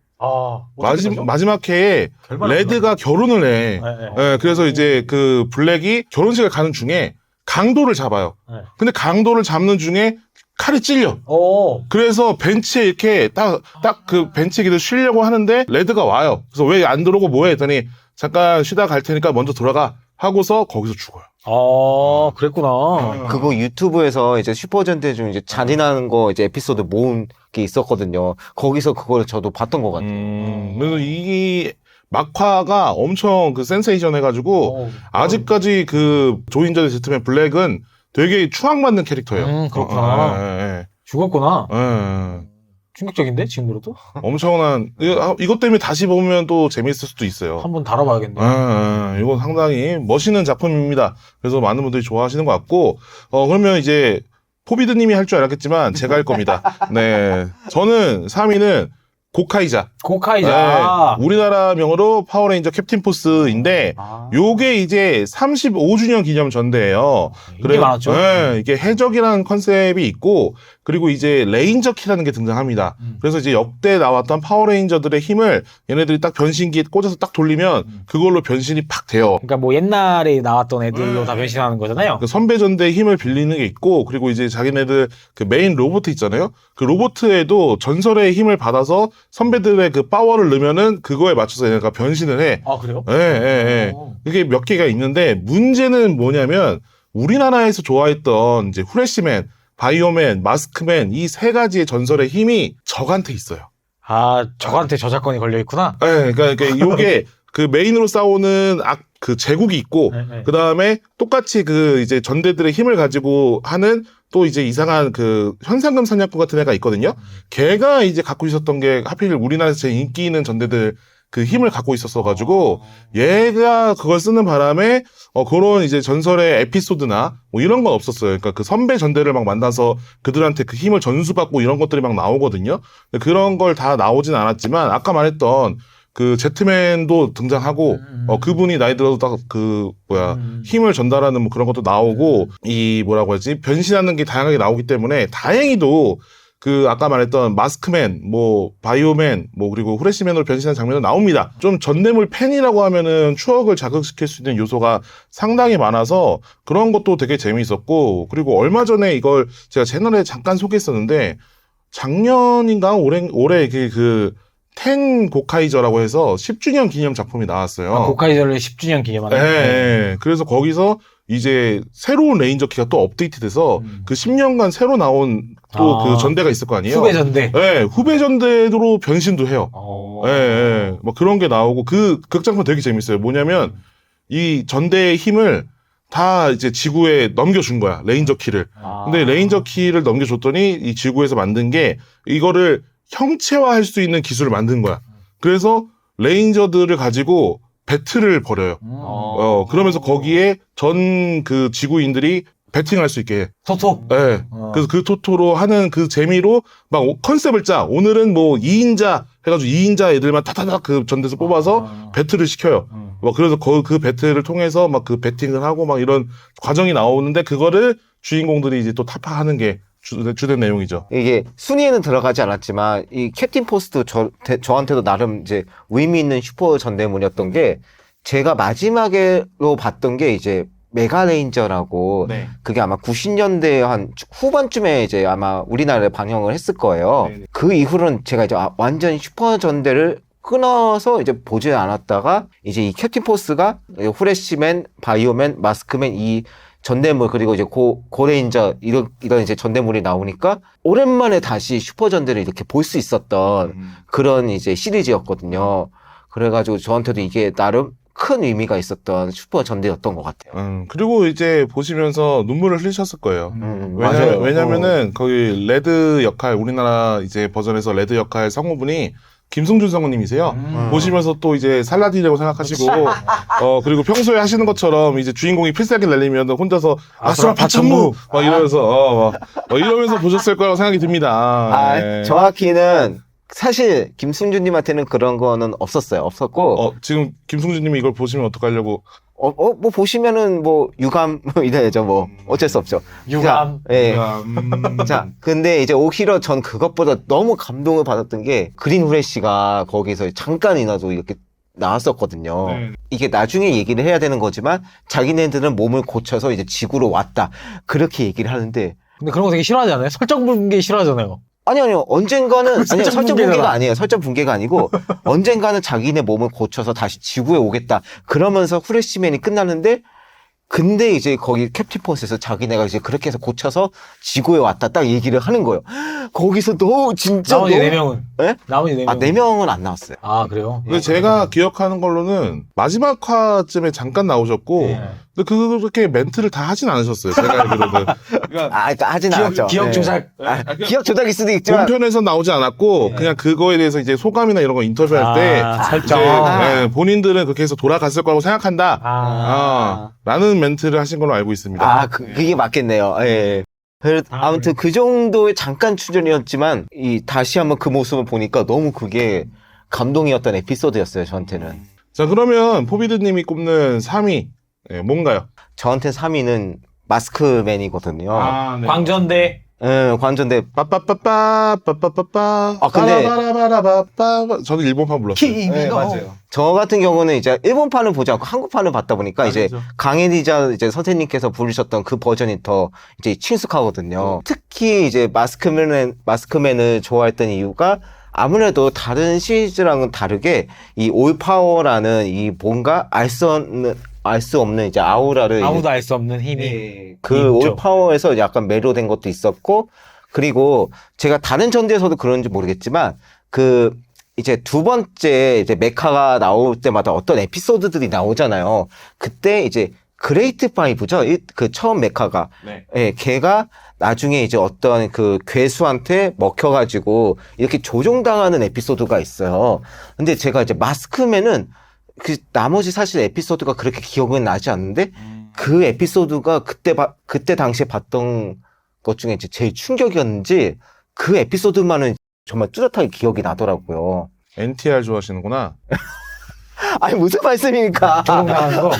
마지막 회에 레드가 결혼을 해. 그래서 이제 그 블랙이 결혼식을 가는 중에 강도를 잡아요. 근데 강도를 잡는 중에 칼이 찔려. 그래서 벤치에 이렇게 딱 그 벤치에 계속 쉬려고 하는데 레드가 와요. 그래서 왜 안 들어오고 뭐해 했더니 잠깐 쉬다 갈 테니까 먼저 돌아가 하고서 거기서 죽어요. 그랬구나. 그거 유튜브에서 이제 슈퍼전대 중 이제 잔인한 거 이제 에피소드 모은 게 있었거든요. 거기서 그걸 저도 봤던 것 같아요. 그래서 이 막화가 엄청 그 센세이션 해가지고 아직까지 그 조인전의 제트맨 블랙은 되게 추앙받는 캐릭터예요. 그렇구나. 죽었구나. 충격적인데 지금으로도 엄청난 이것 때문에 다시 보면 또 재밌을 수도 있어요. 한번 다뤄봐야겠네요. 이건 상당히 멋있는 작품입니다. 그래서 많은 분들이 좋아하시는 것 같고, 그러면 이제 포비드님이 할 줄 알았겠지만 제가 할 겁니다. 네, 저는 3위는 고카이자. 고카이자. 네, 우리나라 명으로 파워레인저 캡틴 포스인데, 요게 이제 35주년 기념 전대예요. 인기 많았죠. 네, 이게 해적이라는 컨셉이 있고, 그리고 이제 레인저 키라는 게 등장합니다. 그래서 이제 역대 나왔던 파워레인저들의 힘을 얘네들이 딱 변신기에 꽂아서 딱 돌리면 그걸로 변신이 팍 돼요. 그러니까 뭐 옛날에 나왔던 애들로 다 변신하는 거잖아요. 그 선배 전대의 힘을 빌리는 게 있고, 그리고 이제 자기네들 그 메인 로봇 있잖아요. 그 로봇에도 전설의 힘을 받아서 선배들의 그 파워를 넣으면은 그거에 맞춰서 얘네가 변신을 해. 아, 그래요? 예, 예, 예. 이게 몇 개가 있는데, 문제는 뭐냐면, 우리나라에서 좋아했던 이제 후레쉬맨, 바이오맨, 마스크맨, 이 세 가지의 전설의 힘이 적한테 있어요. 아, 저한테 저작권이 걸려 있구나. 예, 그러니까 요게 그 메인으로 싸우는 그 제국이 있고, 네. 그 다음에 똑같이 그 이제 전대들의 힘을 가지고 하는 또 이제 이상한 그 현상금 사냥꾼 같은 애가 있거든요. 걔가 이제 갖고 있었던 게 하필 우리나라에서 제일 인기 있는 전대들 그 힘을 갖고 있었어가지고 얘가 그걸 쓰는 바람에 그런 이제 전설의 에피소드나 뭐 이런 건 없었어요. 그러니까 그 선배 전대를 막 만나서 그들한테 그 힘을 전수받고 이런 것들이 막 나오거든요. 근데 그런 걸 다 나오진 않았지만 아까 말했던 그 제트맨도 등장하고 그분이 나이 들어도 딱 그 힘을 전달하는 뭐 그런 것도 나오고 이 뭐라고 하지 변신하는 게 다양하게 나오기 때문에 다행히도 그 아까 말했던 마스크맨, 뭐 바이오맨, 뭐 그리고 후레쉬맨으로 변신하는 장면은 나옵니다. 좀 전대물 팬이라고 하면은 추억을 자극시킬 수 있는 요소가 상당히 많아서 그런 것도 되게 재미있었고, 그리고 얼마 전에 이걸 제가 채널에 잠깐 소개했었는데 작년인가 올해 텐 고카이저라고 해서 10주년 기념 작품이 나왔어요. 아, 고카이저를 10주년 기념하는. 네. 그래서 거기서 이제 새로운 레인저 키가 또 업데이트돼서 그 10년간 새로 나온 또 그 전대가 있을 거 아니에요. 후배 전대. 네, 후배 전대로 변신도 해요. 네, 뭐 그런 게 나오고 그 극장판 되게 재밌어요. 뭐냐면 이 전대의 힘을 다 이제 지구에 넘겨준 거야. 레인저 키를. 근데 레인저 키를 넘겨줬더니 이 지구에서 만든 게 이거를 형체화할 수 있는 기술을 만든 거야. 그래서 레인저들을 가지고 배틀을 벌여요. 그러면서 거기에 전 그 지구인들이 배팅할 수 있게 해. 토토. 네. 그래서 그 토토로 하는 그 재미로 막 컨셉을 짜. 오늘은 뭐 2인자 해가지고 2인자 애들만 타타닥 그 전대에서 뽑아서 배틀을 시켜요. 그래서 그 배틀을 통해서 막 그 배팅을 하고 막 이런 과정이 나오는데 그거를 주인공들이 이제 또 타파하는 게 주된 내용이죠. 이게 순위에는 들어가지 않았지만 이 캡틴 포스도 저한테도 나름 이제 의미 있는 슈퍼 전대물이었던 게 제가 마지막으로 봤던 게 이제 메가레인저라고 네. 그게 아마 90년대 한 후반쯤에 이제 아마 우리나라에 방영을 했을 거예요. 네네. 그 이후로는 제가 이제 완전 슈퍼 전대를 끊어서 이제 보지 않았다가 이제 이 캡틴 포스가 후레쉬맨, 바이오맨, 마스크맨 이 전대물 그리고 이제 고레인저 이런 이제 전대물이 나오니까 오랜만에 다시 슈퍼 전대를 이렇게 볼 수 있었던 그런 이제 시리즈였거든요. 그래가지고 저한테도 이게 나름 큰 의미가 있었던 슈퍼 전대였던 것 같아요. 그리고 이제 보시면서 눈물을 흘리셨을 거예요. 맞아요. 왜냐면은 거기 레드 역할 우리나라 이제 버전에서 레드 역할 성우분이 김승준 성우님이세요. 보시면서 또 이제 살라딘이라고 생각하시고, 그리고 평소에 하시는 것처럼 이제 주인공이 필살기 날리면 혼자서 아수라 파천무! 막 이러면서, 이러면서 보셨을 거라고 생각이 듭니다. 네. 정확히는 사실 김승준님한테는 그런 거는 없었고, 지금 김승준님이 이걸 보시면 어떡하려고. 뭐 보시면은 뭐 유감 이래야죠. 뭐 어쩔 수 없죠. 유감. 자, 예. 자, 근데 이제 오히려 전 그것보다 너무 감동을 받았던 게 그린 후레쉬가 거기서 잠깐이나도 이렇게 나왔었거든요. 네. 이게 나중에 얘기를 해야 되는 거지만 자기네들은 몸을 고쳐서 이제 지구로 왔다. 그렇게 얘기를 하는데 근데 그런 거 되게 싫어하지 않아요? 설정 붕괴 싫어하잖아요. 아니요. 언젠가는, 아니요. 설정 설정 붕괴잖아. 붕괴가 아니에요. 설정 붕괴가 아니고, 언젠가는 자기네 몸을 고쳐서 다시 지구에 오겠다. 그러면서 후레쉬맨이 끝나는데, 근데 이제 거기 캡틴 포스에서 자기네가 이제 그렇게 해서 고쳐서 지구에 왔다. 딱 얘기를 하는 거예요. 거기서 너무, 진짜 나머지 너무. 4명은. 예? 나머지 4명. 4명은 안 나왔어요. 아, 그래요? 근데 제가 기억하는 걸로는 마지막 화쯤에 잠깐 나오셨고, 네. 근데 그렇게 멘트를 다 하진 않으셨어요. 제가 알기로는. 그러니까 그러니까 하진 않았죠. 기억 네. 조작. 기억 조작일 수도 있지만. 본편에서 나오지 않았고 그냥 그거에 대해서 이제 소감이나 이런 거 인터뷰할 때 설정. 이제 본인들은 그렇게 해서 돌아갔을 거라고 생각한다. 라는 멘트를 하신 걸로 알고 있습니다. 그게 맞겠네요. 예. 아무튼 그 정도의 잠깐 출연이었지만 다시 한번 그 모습을 보니까 너무 그게 감동이었던 에피소드였어요. 저한테는. 자, 그러면 포비드님이 꼽는 3위 뭔가요? 저한테 3위는 마스크맨이거든요. 네. 광전대. 예, 관전대. 빠빠빠빠 근데 빠라바라바라바빠 저는 일본판 불렀어요. 네, 맞아요. 저 같은 경우는 이제 일본판을 보지 않고 한국판을 봤다 보니까 이제 그렇죠. 강혜리자 이제 선생님께서 부르셨던 그 버전이 더 이제 친숙하거든요. 특히 이제 마스크맨을 좋아했던 이유가 아무래도 다른 시리즈랑은 다르게 이 올파워라는 이 뭔가 알 수 없는 이제 아우라를 아무도 알 수 없는 힘이. 그 있죠. 올파워에서 약간 매료된 것도 있었고, 그리고 제가 다른 전지에서도 그런지 모르겠지만 그 이제 두 번째 이제 메카가 나올 때마다 어떤 에피소드들이 나오잖아요. 그때 이제 그레이트 파이브죠. 그 처음 메카가. 예, 걔가 나중에 이제 어떤 그 괴수한테 먹혀가지고 이렇게 조종당하는 에피소드가 있어요. 근데 제가 이제 마스크맨은 그 나머지 사실 에피소드가 그렇게 기억은 나지 않는데 그 에피소드가 그때 당시에 봤던 것 중에 이제 제일 충격이었는지 그 에피소드만은 정말 뚜렷하게 기억이 나더라고요. NTR 좋아하시는구나. 아니 무슨 말씀입니까? 조종당하는 거.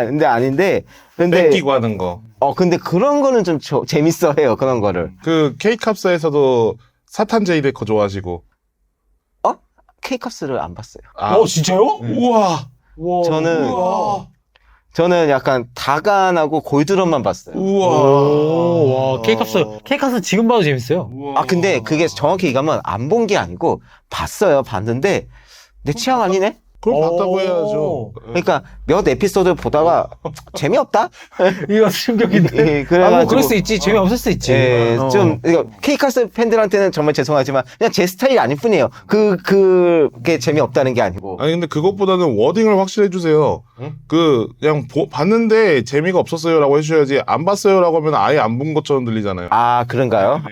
근데 아닌데 뺏기고 하는 거. 근데 그런 거는 좀 재밌어해요. 그런 거를. 그 K캅스에서도 사탄 제이데커 좋아하시고. K캅스를 안 봤어요. 진짜요? 우와. 저는 약간 다간하고 골드런만 봤어요. 와, K캅스 지금 봐도 재밌어요. 근데 그게 정확히 얘기하면 안 본 게 아니고 봤는데 내 취향 아니네? 그걸 봤다고 해야죠. 그러니까 몇 에피소드 보다가 재미없다? 이거 충격인데. 그래가지고 그럴 수 있지. 재미없을 수 있지. 좀 K캅스 팬들한테는 정말 죄송하지만 그냥 제 스타일이 아닐 뿐이에요. 그게 재미없다는 게 아니고. 아니 근데 그것보다는 워딩을 확실히 해주세요. 그냥 봤는데 재미가 없었어요라고 해주셔야지 안 봤어요라고 하면 아예 안 본 것처럼 들리잖아요. 그런가요?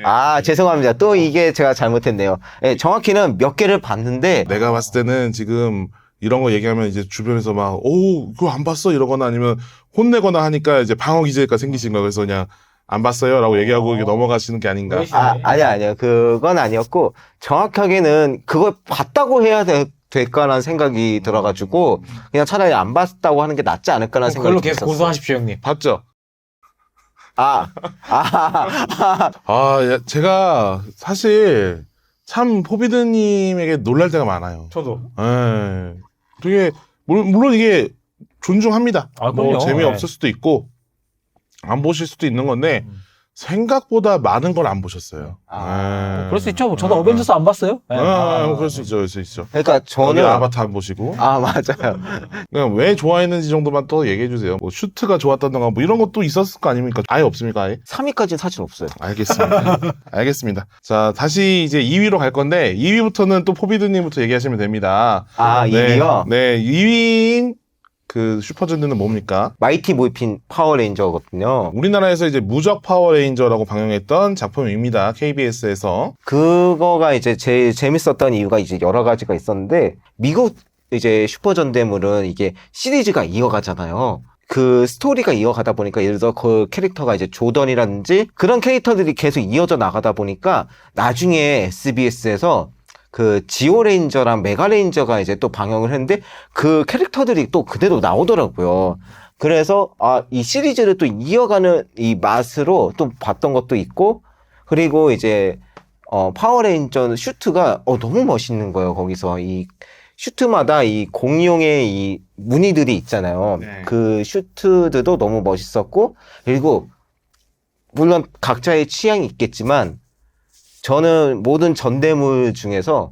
죄송합니다. 또 이게 제가 잘못했네요. 정확히는 몇 개를 봤는데 내가 봤을 때는 지금 이런 거 얘기하면 이제 주변에서 막, 그거 안 봤어? 이러거나 아니면 혼내거나 하니까 이제 방어 기제가 생기신 거예요. 그래서 그냥 안 봤어요? 라고 얘기하고 이렇게 넘어가시는 게 아닌가. 아니요. 그건 아니었고, 정확하게는 그걸 봤다고 해야 될까라는 생각이 들어가지고, 그냥 차라리 안 봤다고 하는 게 낫지 않을까라는 생각이 그걸로 들었어요. 계속 고소하십시오, 형님. 봤죠? 아, 제가 사실 참 포비드님에게 놀랄 때가 많아요. 저도. 되게, 물론 이게 존중합니다. 그럼요. 재미없을 수도 있고, 안 보실 수도 있는 건데, 생각보다 많은 걸 안 보셨어요. 그럴 수 있죠. 저도 어벤져스 안 봤어요. 그럴 수 있죠, 그럴 수 있죠. 그러니까 저는 저는, 아바타 안 보시고, 맞아요. 그냥 왜 좋아했는지 정도만 또 얘기해 주세요. 뭐 슈트가 좋았다던가 뭐 이런 것도 있었을 거 아닙니까? 아예 없습니까? 아예? 3위까지는 사실 없어요. 알겠습니다. 알겠습니다. 자, 다시 이제 2위로 갈 건데 2위부터는 또 포비드님부터 얘기하시면 됩니다. 2위요? 네, 2위인 그 슈퍼전드는 뭡니까? 마이티 모이핀 파워레인저거든요. 우리나라에서 이제 무적 파워레인저라고 방영했던 작품입니다. KBS에서. 그거가 이제 제일 재밌었던 이유가 이제 여러 가지가 있었는데, 미국 이제 슈퍼전대물은 이게 시리즈가 이어가잖아요. 그 스토리가 이어가다 보니까 예를 들어 그 캐릭터가 이제 조던이라든지 그런 캐릭터들이 계속 이어져 나가다 보니까 나중에 SBS에서 그 지오레인저랑 메가레인저가 이제 또 방영을 했는데 그 캐릭터들이 또 그대로 나오더라고요. 그래서 이 시리즈를 또 이어가는 이 맛으로 또 봤던 것도 있고, 그리고 이제 파워레인저 슈트가 너무 멋있는 거예요. 거기서 이 슈트마다 이 공룡의 이 무늬들이 있잖아요. 네. 그 슈트들도 너무 멋있었고, 그리고 물론 각자의 취향이 있겠지만 저는 모든 전대물 중에서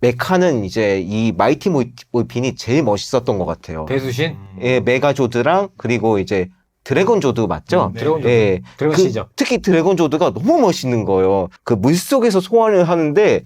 메카는 이제 이 마이티 모이핀이 제일 멋있었던 것 같아요. 배수신? 예, 메가조드랑 그리고 이제 드래곤조드 맞죠? 드래곤조드. 예. 드래곤시죠. 특히 드래곤조드가 너무 멋있는 거예요. 그 물속에서 소환을 하는데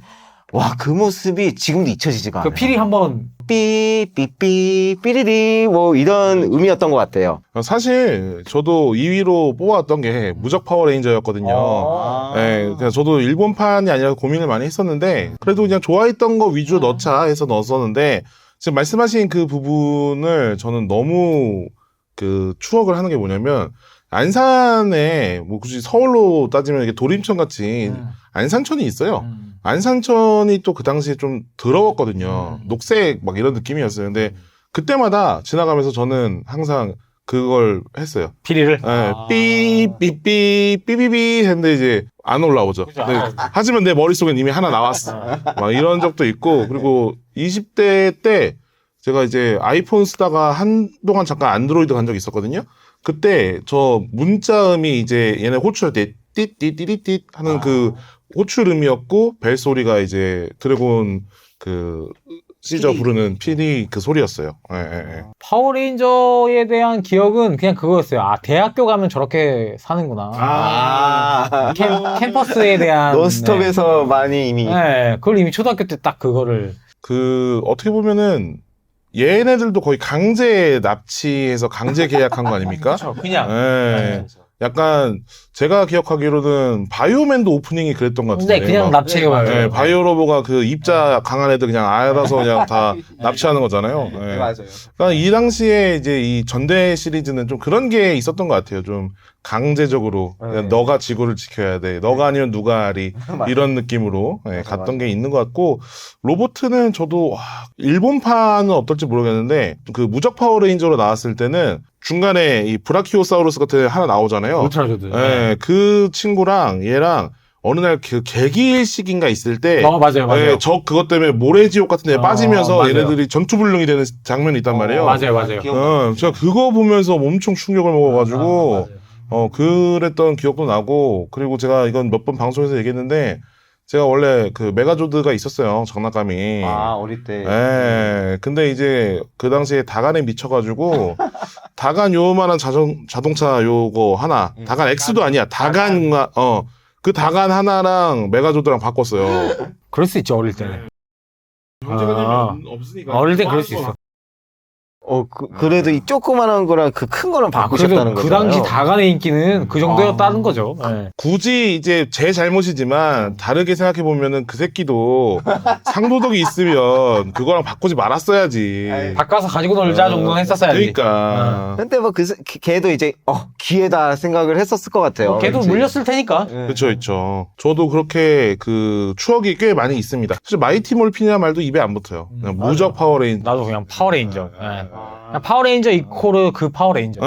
와, 그 모습이 지금도 잊혀지지가 않아요. 그 필이 한번 삐삐삐 삐리리 뭐 이런 의미였던 것 같아요. 사실 저도 2위로 뽑아왔던 게 무적 파워레인저였거든요. 네, 그냥 저도 일본판이 아니라 고민을 많이 했었는데 그래도 그냥 좋아했던 거 위주로 넣자 해서 넣었었는데 지금 말씀하신 그 부분을 저는 너무 그 추억을 하는 게 뭐냐면 안산에 뭐 굳이 서울로 따지면 이게 도림천 같이 안산천이 있어요. 안산천이 또 그 당시에 좀 더러웠거든요. 녹색 막 이런 느낌이었어요. 근데 그때마다 지나가면서 저는 항상 그걸 했어요. 피리를. 예, 삐삐삐 삐삐삐 했는데 이제 안 올라오죠. 근데 하지만 내 머릿속엔 이미 하나 나왔어. 막 이런 적도 있고 그리고 20대 때 제가 이제 아이폰 쓰다가 한동안 잠깐 안드로이드 간 적이 있었거든요. 그때 저 문자음이 이제 얘네 호출할 때 띠띠띠띠띠 하는 그 호출음이었고 벨소리가 이제 드래곤 그 시저 부르는 PD 그 소리였어요. 예, 예, 예. 파워레인저에 대한 기억은 그냥 그거였어요. 아, 대학교 가면 저렇게 사는구나. 캠퍼스에 대한. 논스톱에서 많이 이미 네, 그걸 이미 초등학교 때 딱 그거를. 그 어떻게 보면은 얘네들도 거의 강제 납치해서 강제 계약한 거 아닙니까? 그냥. 예. 약간 제가 기억하기로는 바이오맨도 오프닝이 그랬던 것 같은데. 근데 그냥 막, 납치해가지고. 예, 바이오로버가 그 입자 강한 애들 그냥 알아서 그냥 다 납치하는 거잖아요. 예. 맞아요. 그러니까 이 당시에 이제 이 전대 시리즈는 좀 그런 게 있었던 것 같아요. 좀 강제적으로 그냥 너가 지구를 지켜야 돼. 너가 아니면 누가 하리 이런 느낌으로 예, 갔던 게 있는 것 같고 로보트는 저도 와, 일본판은 어떨지 모르겠는데 그 무적 파워레인저로 나왔을 때는 중간에 이 브라키오사우루스 같은 애 하나 나오잖아요. 울트라조드. 예, 그 친구랑 얘랑 어느 날 그 개기일식인가 있을 때 맞아요. 예, 저 그것 때문에 모래지옥 같은 데 빠지면서 맞아요. 얘네들이 전투불능이 되는 장면이 있단 말이에요. 맞아요. 제가 그거 보면서 엄청 충격을 먹어가지고 그랬던 기억도 나고 그리고 제가 이건 몇 번 방송에서 얘기했는데 제가 원래 그 메가조드가 있었어요. 장난감이. 어릴 때. 예. 근데 이제 그 당시에 다간에 미쳐가지고 다간 요만한 자동차 요거 하나. 다간 X도 아니야. 다간 그 다간 하나랑 메가조드랑 바꿨어요. 그럴 수 있죠, 어릴 때는. 없으니까. 어릴 땐 그럴 수 있어. 그래도 이 조그만한 거랑 그 큰 거랑 바꾸셨다는 그래도 그 거잖아요. 당시 다간의 인기는 그 정도였다는 거죠. 네. 굳이 이제 제 잘못이지만 다르게 생각해 보면은 그 새끼도 상도덕이 있으면 그거랑 바꾸지 말았어야지. 바꿔서 가지고 놀자 정도는 했었어야지. 그러니까. 근데 뭐 걔도 이제 기회다 생각을 했었을 것 같아요. 걔도 왠지. 물렸을 테니까. 그렇죠. 저도 그렇게 그 추억이 꽤 많이 있습니다. 사실 마이티 몰핀이라는 말도 입에 안 붙어요. 그냥 무적 파워레인저. 나도 그냥 파워레인저. 네. 그냥 파워레인저 이코르 그 파워레인저.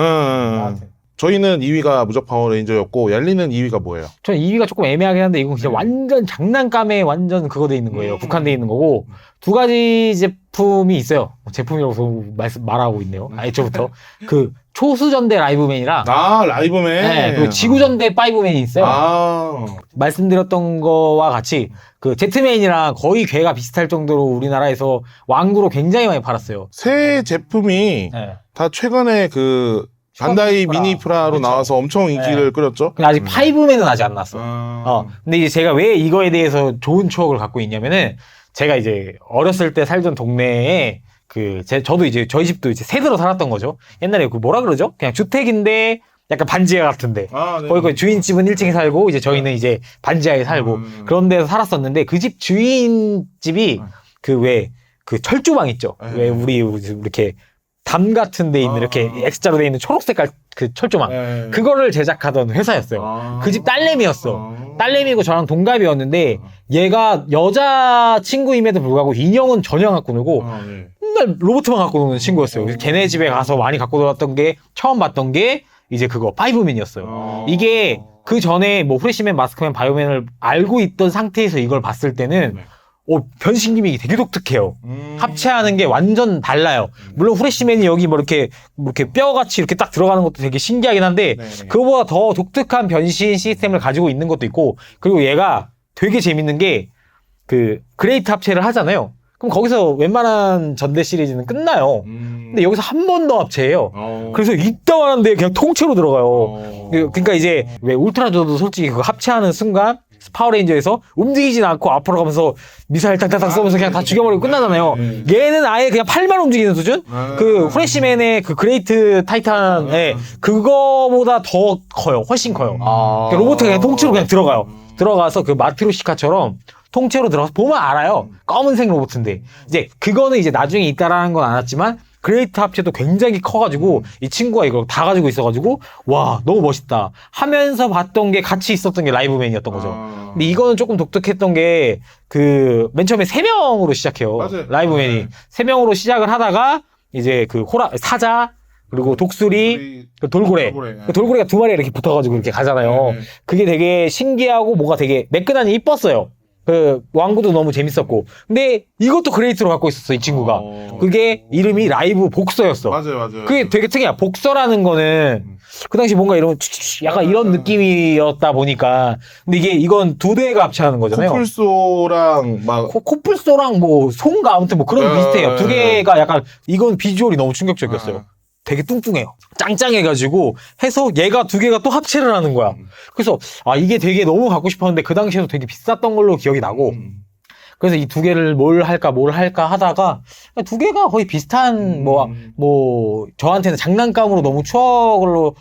저희는 2위가 무적 파워레인저였고 얄리는 2위가 뭐예요? 저 2위가 조금 애매하긴 한데 이건 그냥 완전 장난감에 완전 그거 돼 있는 거예요. 국한돼 있는 거고 두 가지 제품이 있어요. 제품이라고 말하고 있네요. 애초부터 그 초수전대 라이브맨이랑 라이브맨. 네, 그리고 지구전대 파이브맨이 있어요. 말씀드렸던 거와 같이 그 제트맨이랑 거의 궤가 비슷할 정도로 우리나라에서 왕구로 굉장히 많이 팔았어요. 새 제품이 네. 다 최근에 그 반다이 미니프라로 그렇죠. 나와서 엄청 인기를 끌었죠. 근데 아직 파이브맨은 아직 안 났어. 근데 이제 제가 왜 이거에 대해서 좋은 추억을 갖고 있냐면은 제가 이제 어렸을 때 살던 동네에 저도 이제 저희 집도 이제 세대로 살았던 거죠. 옛날에 그 뭐라 그러죠? 그냥 주택인데 약간 반지하 같은데. 네. 거기 그 주인집은 1층에 살고 이제 저희는 이제 반지하에 살고 그런 데서 살았었는데 그 집 주인집이 그 철조망 있죠. 왜 우리 이렇게 담 같은 데 있는 이렇게 X자로 돼 있는 초록 색깔 그 철조망. 그거를 제작하던 회사였어요. 그 집 딸내미였어. 딸내미고 저랑 동갑이었는데 얘가 여자 친구임에도 불구하고 인형은 전혀 안 갖고 놀고 맨날 로봇만 갖고 노는 친구였어요. 그래서 걔네 집에 가서 많이 갖고 놀았던 게 처음 봤던 게 이제 그거 파이브맨이었어요. 이게 그 전에 뭐 프레시맨, 마스크맨, 바이오맨을 알고 있던 상태에서 이걸 봤을 때는 변신 기믹이 되게 독특해요. 합체하는 게 완전 달라요. 물론 후레쉬맨이 여기 뭐 이렇게 뼈같이 이렇게 딱 들어가는 것도 되게 신기하긴 한데 그거보다 더 독특한 변신 시스템을 가지고 있는 것도 있고 그리고 얘가 되게 재밌는 게 그 그레이트 합체를 하잖아요. 그럼 거기서 웬만한 전대 시리즈는 끝나요. 근데 여기서 한 번 더 합체해요. 그래서 이따만한데 그냥 통째로 들어가요. 그러니까 이제 왜 울트라조도 솔직히 그거 합체하는 순간 파워레인저에서 움직이진 않고 앞으로 가면서 미사일 딱딱딱 쏘면서 그냥 다 죽여버리고 끝나잖아요. 얘는 아예 그냥 팔만 움직이는 수준? 그 후레쉬맨의 그 그레이트 타이탄의 그거보다 더 커요. 훨씬 커요. 그러니까 로봇이 그냥 통째로 그냥 들어가요. 들어가서 그 마트로시카처럼 통째로 들어가서 보면 알아요. 검은색 로봇인데. 이제 그거는 이제 나중에 있다라는 건 알았지만 그레이트 합체도 굉장히 커가지고 이 친구가 이걸 다 가지고 있어가지고 와 너무 멋있다 하면서 봤던 게 같이 있었던 게 라이브맨이었던 거죠. 근데 이거는 조금 독특했던 게 그 맨 처음에 3명으로 시작해요. 맞아요. 라이브맨이 3명으로 시작을 하다가 이제 그 사자 그리고 독수리 그 돌고래. 그 돌고래가 2마리 이렇게 붙어가지고 이렇게 가잖아요. 그게 되게 신기하고 뭐가 되게 매끈하니 이뻤어요. 그 왕구도 너무 재밌었고 근데 이것도 그레이트로 갖고 있었어 이 친구가. 그게 이름이 라이브 복서였어. 맞아요. 그게 되게 특이해. 복서라는 거는 그 당시 뭔가 이런 약간 이런 느낌이었다 보니까 근데 이건 2대가 합체하는 거잖아요. 코뿔소랑 막 코뿔소랑 뭐 송가 아무튼 뭐 그런 거 비슷해요. 2개가 약간 이건 비주얼이 너무 충격적이었어요. 되게 뚱뚱해요. 짱짱해가지고 해서 얘가 2개가 또 합체를 하는 거야. 그래서 아 이게 되게 너무 갖고 싶었는데 그 당시에도 되게 비쌌던 걸로 기억이 나고 그래서 이 2개를 뭘 할까 하다가 2개가 거의 비슷한 뭐 저한테는 장난감으로 너무 추억으로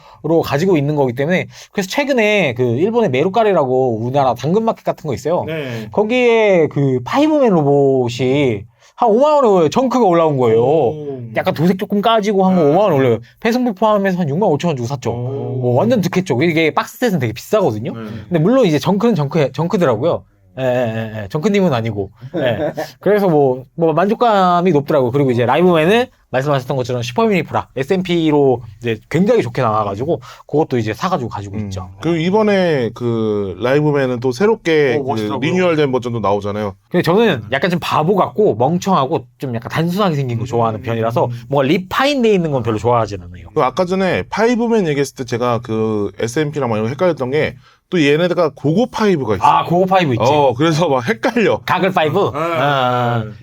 가지고 있는 거기 때문에 그래서 최근에 그 일본의 메루카리라고 우리나라 당근마켓 같은 거 있어요. 네. 거기에 그 파이브맨 로봇이 한 5만 원에 정크가 올라온 거예요. 약간 도색 조금 까지고 한 거 5만 원 올려요. 배송비 포함해서 한 6만 5천 원 주고 샀죠. 완전 득했죠. 이게 박스셋은 되게 비싸거든요. 근데 물론 이제 정크는 정크더라고요. 예. 정크님은 아니고. 예. 그래서 뭐 만족감이 높더라고요. 그리고 이제 라이브맨은 말씀하셨던 것처럼 슈퍼미니프라 SMP로 이제 굉장히 좋게 나와가지고 그것도 이제 사가지고 가지고 있죠. 그리고 이번에 그 라이브맨은 또 새롭게 그 멋있더라고요. 리뉴얼된 버전도 나오잖아요. 근데 저는 약간 좀 바보 같고 멍청하고 좀 약간 단순하게 생긴 거 좋아하는 편이라서 뭔가 리파인돼 있는 건 별로 좋아하진 않아요. 그 아까 전에 파이브맨 얘기했을 때 제가 그 SMP랑 막 이런 거 헷갈렸던 게 또 얘네가 고고 파이브가 있어. 아, 고고 파이브 있지. 그래서 막 헷갈려. 가글 파이브?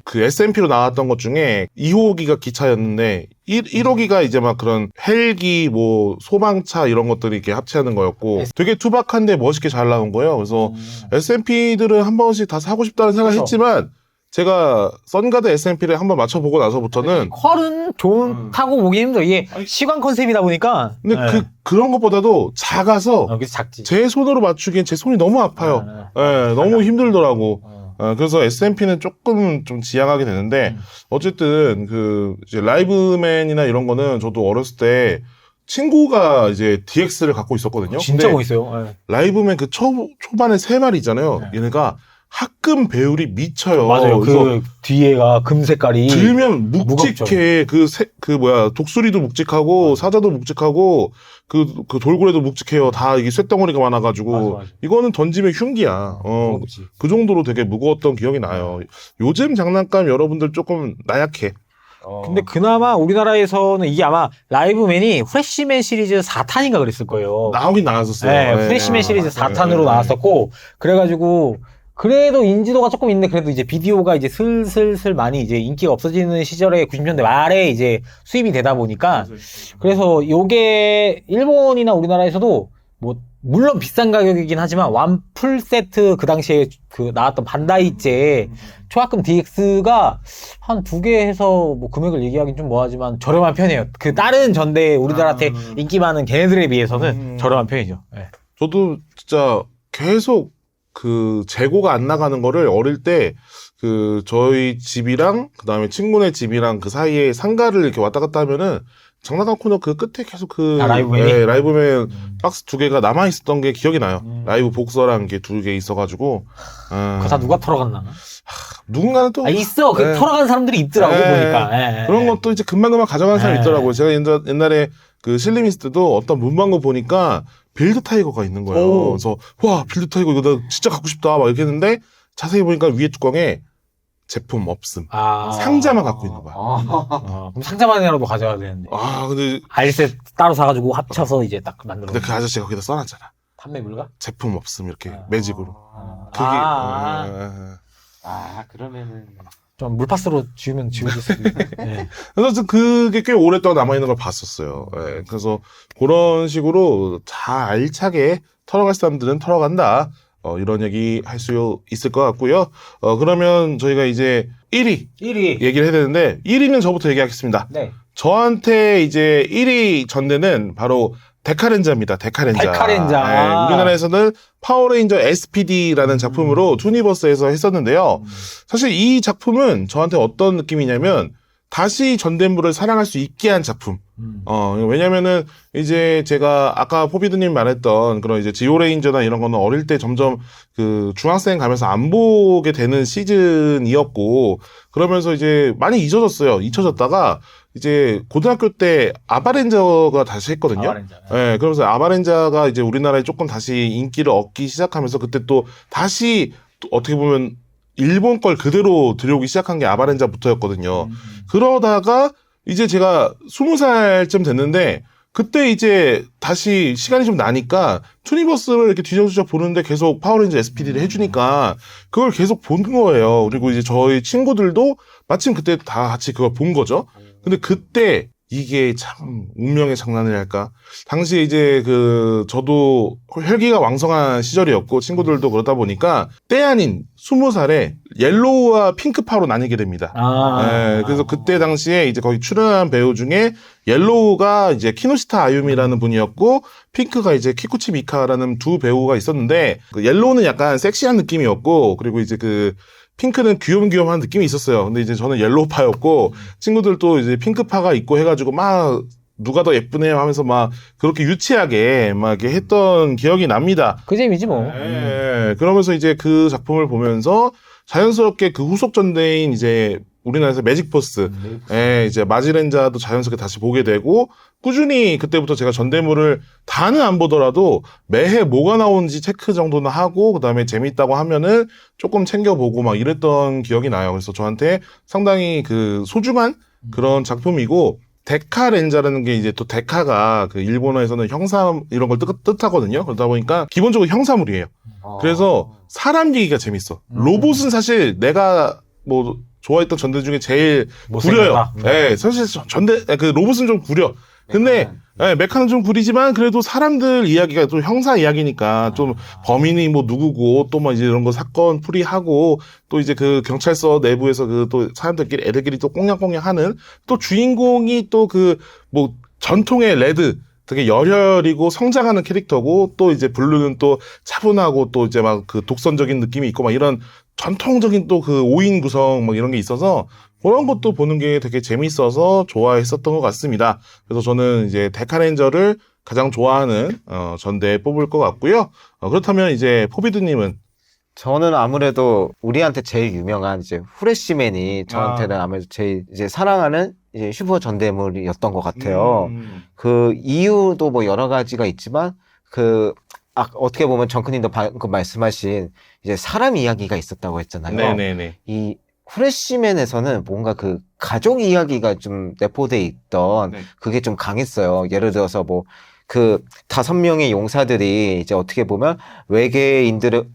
그 SMP로 나왔던 것 중에 2호기가 기차였는데 1호기가 이제 막 그런 헬기 뭐 소방차 이런 것들이 이렇게 합체하는 거였고 되게 투박한데 멋있게 잘 나온 거예요. 그래서 SMP들은 한 번씩 다 사고 싶다는 생각을 그쵸. 했지만 제가 선가드 SMP를 한번 맞춰보고 나서부터는 컬은 타고 보기 힘들어. 이게 시간 컨셉이다 보니까. 근데 그런 것보다도 작아서 그래서 작지. 제 손으로 맞추기엔 제 손이 너무 아파요. 너무 힘들더라고. 그래서 SMP는 조금 좀 지양하게 되는데 어쨌든 그 이제 라이브맨이나 이런 거는 저도 어렸을 때 친구가 이제 DX를 갖고 있었거든요. 진짜 근데 멋있어요. 라이브맨 그 초반에 3마리 있잖아요. 얘네가 합금 배율이 미쳐요. 맞아요. 그래서 그 뒤에가 금 색깔이. 들면 묵직해. 독수리도 묵직하고 사자도 묵직하고 그 돌고래도 묵직해요. 다 이게 쇳덩어리가 많아가지고 맞아. 이거는 던지면 흉기야. 무겁지. 그 정도로 되게 무거웠던 기억이 나요. 요즘 장난감 여러분들 조금 나약해. 근데 그나마 우리나라에서는 이게 아마 라이브맨이 프레시맨 시리즈 4탄인가 그랬을 거예요. 나오긴 나왔었어요. 네, 네. 프레시맨 시리즈 4탄으로 나왔었고, 그래가지고, 그래도 인지도가 조금 있는데, 그래도 이제 비디오가 이제 슬슬 많이 이제 인기가 없어지는 시절에 90년대 말에 이제 수입이 되다 보니까, 그래서 요게 일본이나 우리나라에서도 뭐, 물론 비싼 가격이긴 하지만, 완 풀 세트 그 당시에 그 나왔던 반다이째 초합금 DX가 한 2개 해서 뭐 금액을 얘기하긴 좀 뭐하지만 저렴한 편이에요. 그 다른 전대 우리들한테 인기 많은 걔네들에 비해서는 저렴한 편이죠. 네. 저도 진짜 계속 그 재고가 안 나가는 거를 어릴 때 그 저희 집이랑 그다음에 친구네 집이랑 그 사이에 상가를 이렇게 왔다 갔다 하면은 장난감 코너 그 끝에 계속 라이브맨이? 라이브맨 박스 2개가 남아 있었던 게 기억이 나요. 라이브 복서랑 게 2개 있어가지고 그거 다 누가 털어갔나? 누군가는 또 있어. 그 네. 털어간 사람들이 있더라고 네. 보니까. 그런 것도 이제 금방금방 가져가는 사람이 네. 있더라고요. 제가 옛날에 그 실리미스트도 어떤 문방구 보니까 빌드 타이거가 있는 거예요. 오. 그래서 와 빌드 타이거 이거 나 진짜 갖고 싶다 막 이렇게 했는데 자세히 보니까 위에 뚜껑에 제품 없음. 상자만 갖고 있는 거야. 그럼 상자만이라도 가져야 되는데. 근데 알셋 따로 사가지고 합쳐서 이제 딱 만들어. 그 아저씨가 거기다 써놨잖아. 판매 불가? 제품 없음 이렇게 매직으로. 그게 그러면은. 좀 물파스로 지우면 지워질 수도 있고. 네. 그래서 그게 꽤 오랫동안 남아있는 걸 봤었어요. 예, 그래서 그런 식으로 다 알차게 털어갈 사람들은 털어간다. 이런 얘기 할 수 있을 것 같고요. 그러면 저희가 이제 1위 1위. 얘기를 해야 되는데 1위는 저부터 얘기하겠습니다. 네. 저한테 이제 1위 전대는 바로 데카렌자입니다. 데카렌자. 데카렌자. 네, 우리나라에서는 파워레인저 SPD라는 작품으로 투니버스에서 했었는데요. 사실 이 작품은 저한테 어떤 느낌이냐면 다시 전대물을 사랑할 수 있게 한 작품. 왜냐면은 이제 제가 아까 포비드님 말했던 그런 이제 지오레인저나 이런 거는 어릴 때 점점 그 중학생 가면서 안 보게 되는 시즌이었고 그러면서 이제 많이 잊혀졌다가 이제 고등학교 때 아바렌저가 다시 했거든요. 아바렌자. 네, 그러면서 아바렌자가 이제 우리나라에 조금 다시 인기를 얻기 시작하면서 그때 또 다시 또 어떻게 보면 일본 걸 그대로 들여오기 시작한 게 아바렌자부터였거든요. 그러다가 이제 제가 20살쯤 됐는데 그때 이제 다시 시간이 좀 나니까 투니버스를 이렇게 뒤적뒤적 보는데 계속 파워레인저 SPD를 해주니까 그걸 계속 본 거예요. 그리고 이제 저희 친구들도 마침 그때 다 같이 그걸 본 거죠. 근데 그때 이게 참 운명의 장난이랄까. 당시에 이제 저도 혈기가 왕성한 시절이었고 친구들도 그러다 보니까 때 아닌 20살에 옐로우와 핑크파로 나뉘게 됩니다. 네, 그래서 그때 당시에 이제 거기 출연한 배우 중에 옐로우가 이제 키노시타 아유미라는 분이었고 핑크가 이제 키쿠치 미카라는 두 배우가 있었는데 그 옐로우는 약간 섹시한 느낌이었고 그리고 이제 핑크는 귀염귀염한 느낌이 있었어요. 근데 이제 저는 옐로우파였고 친구들도 이제 핑크파가 있고 해가지고 막 누가 더 예쁘네요 하면서 막 그렇게 유치하게 막 이렇게 했던 기억이 납니다. 그 재미지 뭐. 네, 그러면서 이제 그 작품을 보면서 자연스럽게 그 후속 전대인 이제 우리나라에서 매직포스, 이제 마지렌자도 자연스럽게 다시 보게 되고 꾸준히 그때부터 제가 전대물을 다는 안 보더라도 매해 뭐가 나오는지 체크 정도는 하고 그다음에 재밌다고 하면은 조금 챙겨보고 막 이랬던 기억이 나요. 그래서 저한테 상당히 소중한 그런 작품이고 데카렌자라는 게 이제 또 데카가 일본어에서는 형사 이런 걸 뜻하거든요. 그러다 보니까 기본적으로 형사물이에요. 그래서 사람 얘기가 재밌어. 로봇은 사실 내가 뭐 좋아했던 전대 중에 제일 구려요. 네, 사실 로봇은 좀 구려. 근데 메카는 좀 구리지만 그래도 사람들 이야기가 또 형사 이야기니까 좀 범인이 뭐 누구고 또 뭐 이제 이런 거 사건 풀이하고 또 이제 경찰서 내부에서 또 사람들끼리 애들끼리 또 꽁냥꽁냥하는 또 주인공이 또 뭐 전통의 레드 되게 열혈이고 성장하는 캐릭터고 또 이제 블루는 또 차분하고 또 이제 막 독선적인 느낌이 있고 막 이런 전통적인 또 5인 구성 막 이런 게 있어서 그런 것도 보는 게 되게 재밌어서 좋아했었던 것 같습니다. 그래서 저는 이제 데카렌저를 가장 좋아하는 전대에 뽑을 것 같고요. 그렇다면 이제 포비드님은? 저는 아무래도 우리한테 제일 유명한 이제 후레쉬맨이 저한테는 아무래도 제일 이제 사랑하는 이제 슈퍼 전대물이었던 것 같아요. 그 이유도 뭐 여러 가지가 있지만 어떻게 보면 정크님도 방금 말씀하신 이제 사람 이야기가 있었다고 했잖아요. 네네네. 이 후레쉬맨에서는 뭔가 가족 이야기가 좀 내포돼 있던 그게 좀 강했어요. 예를 들어서 뭐 5명의 용사들이 이제 어떻게 보면 외계인들로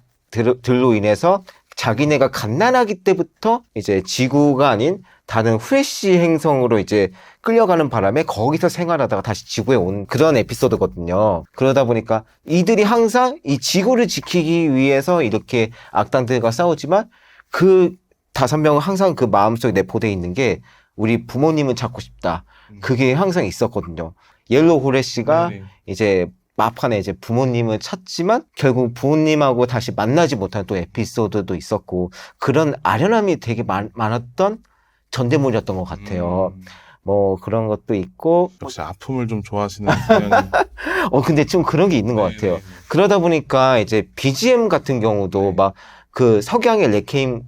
인해서 자기네가 갓난아기 때부터 이제 지구가 아닌 다른 후레쉬 행성으로 이제 끌려가는 바람에 거기서 생활하다가 다시 지구에 온 그런 에피소드거든요. 그러다 보니까 이들이 항상 이 지구를 지키기 위해서 이렇게 악당들과 싸우지만 5명은 항상 마음속에 내포되어 있는 게 우리 부모님은 찾고 싶다. 그게 항상 있었거든요. 옐로우 후레쉬가 이제 막판에 이제 부모님을 찾지만 결국 부모님하고 다시 만나지 못한 또 에피소드도 있었고 그런 아련함이 되게 많았던 전대물이었던 것 같아요. 뭐 그런 것도 있고 역시 아픔을 좀 좋아하시는 성향이 근데 좀 그런 게 있는 것 같아요. 그러다 보니까 이제 BGM 같은 경우도 막 석양의 레케임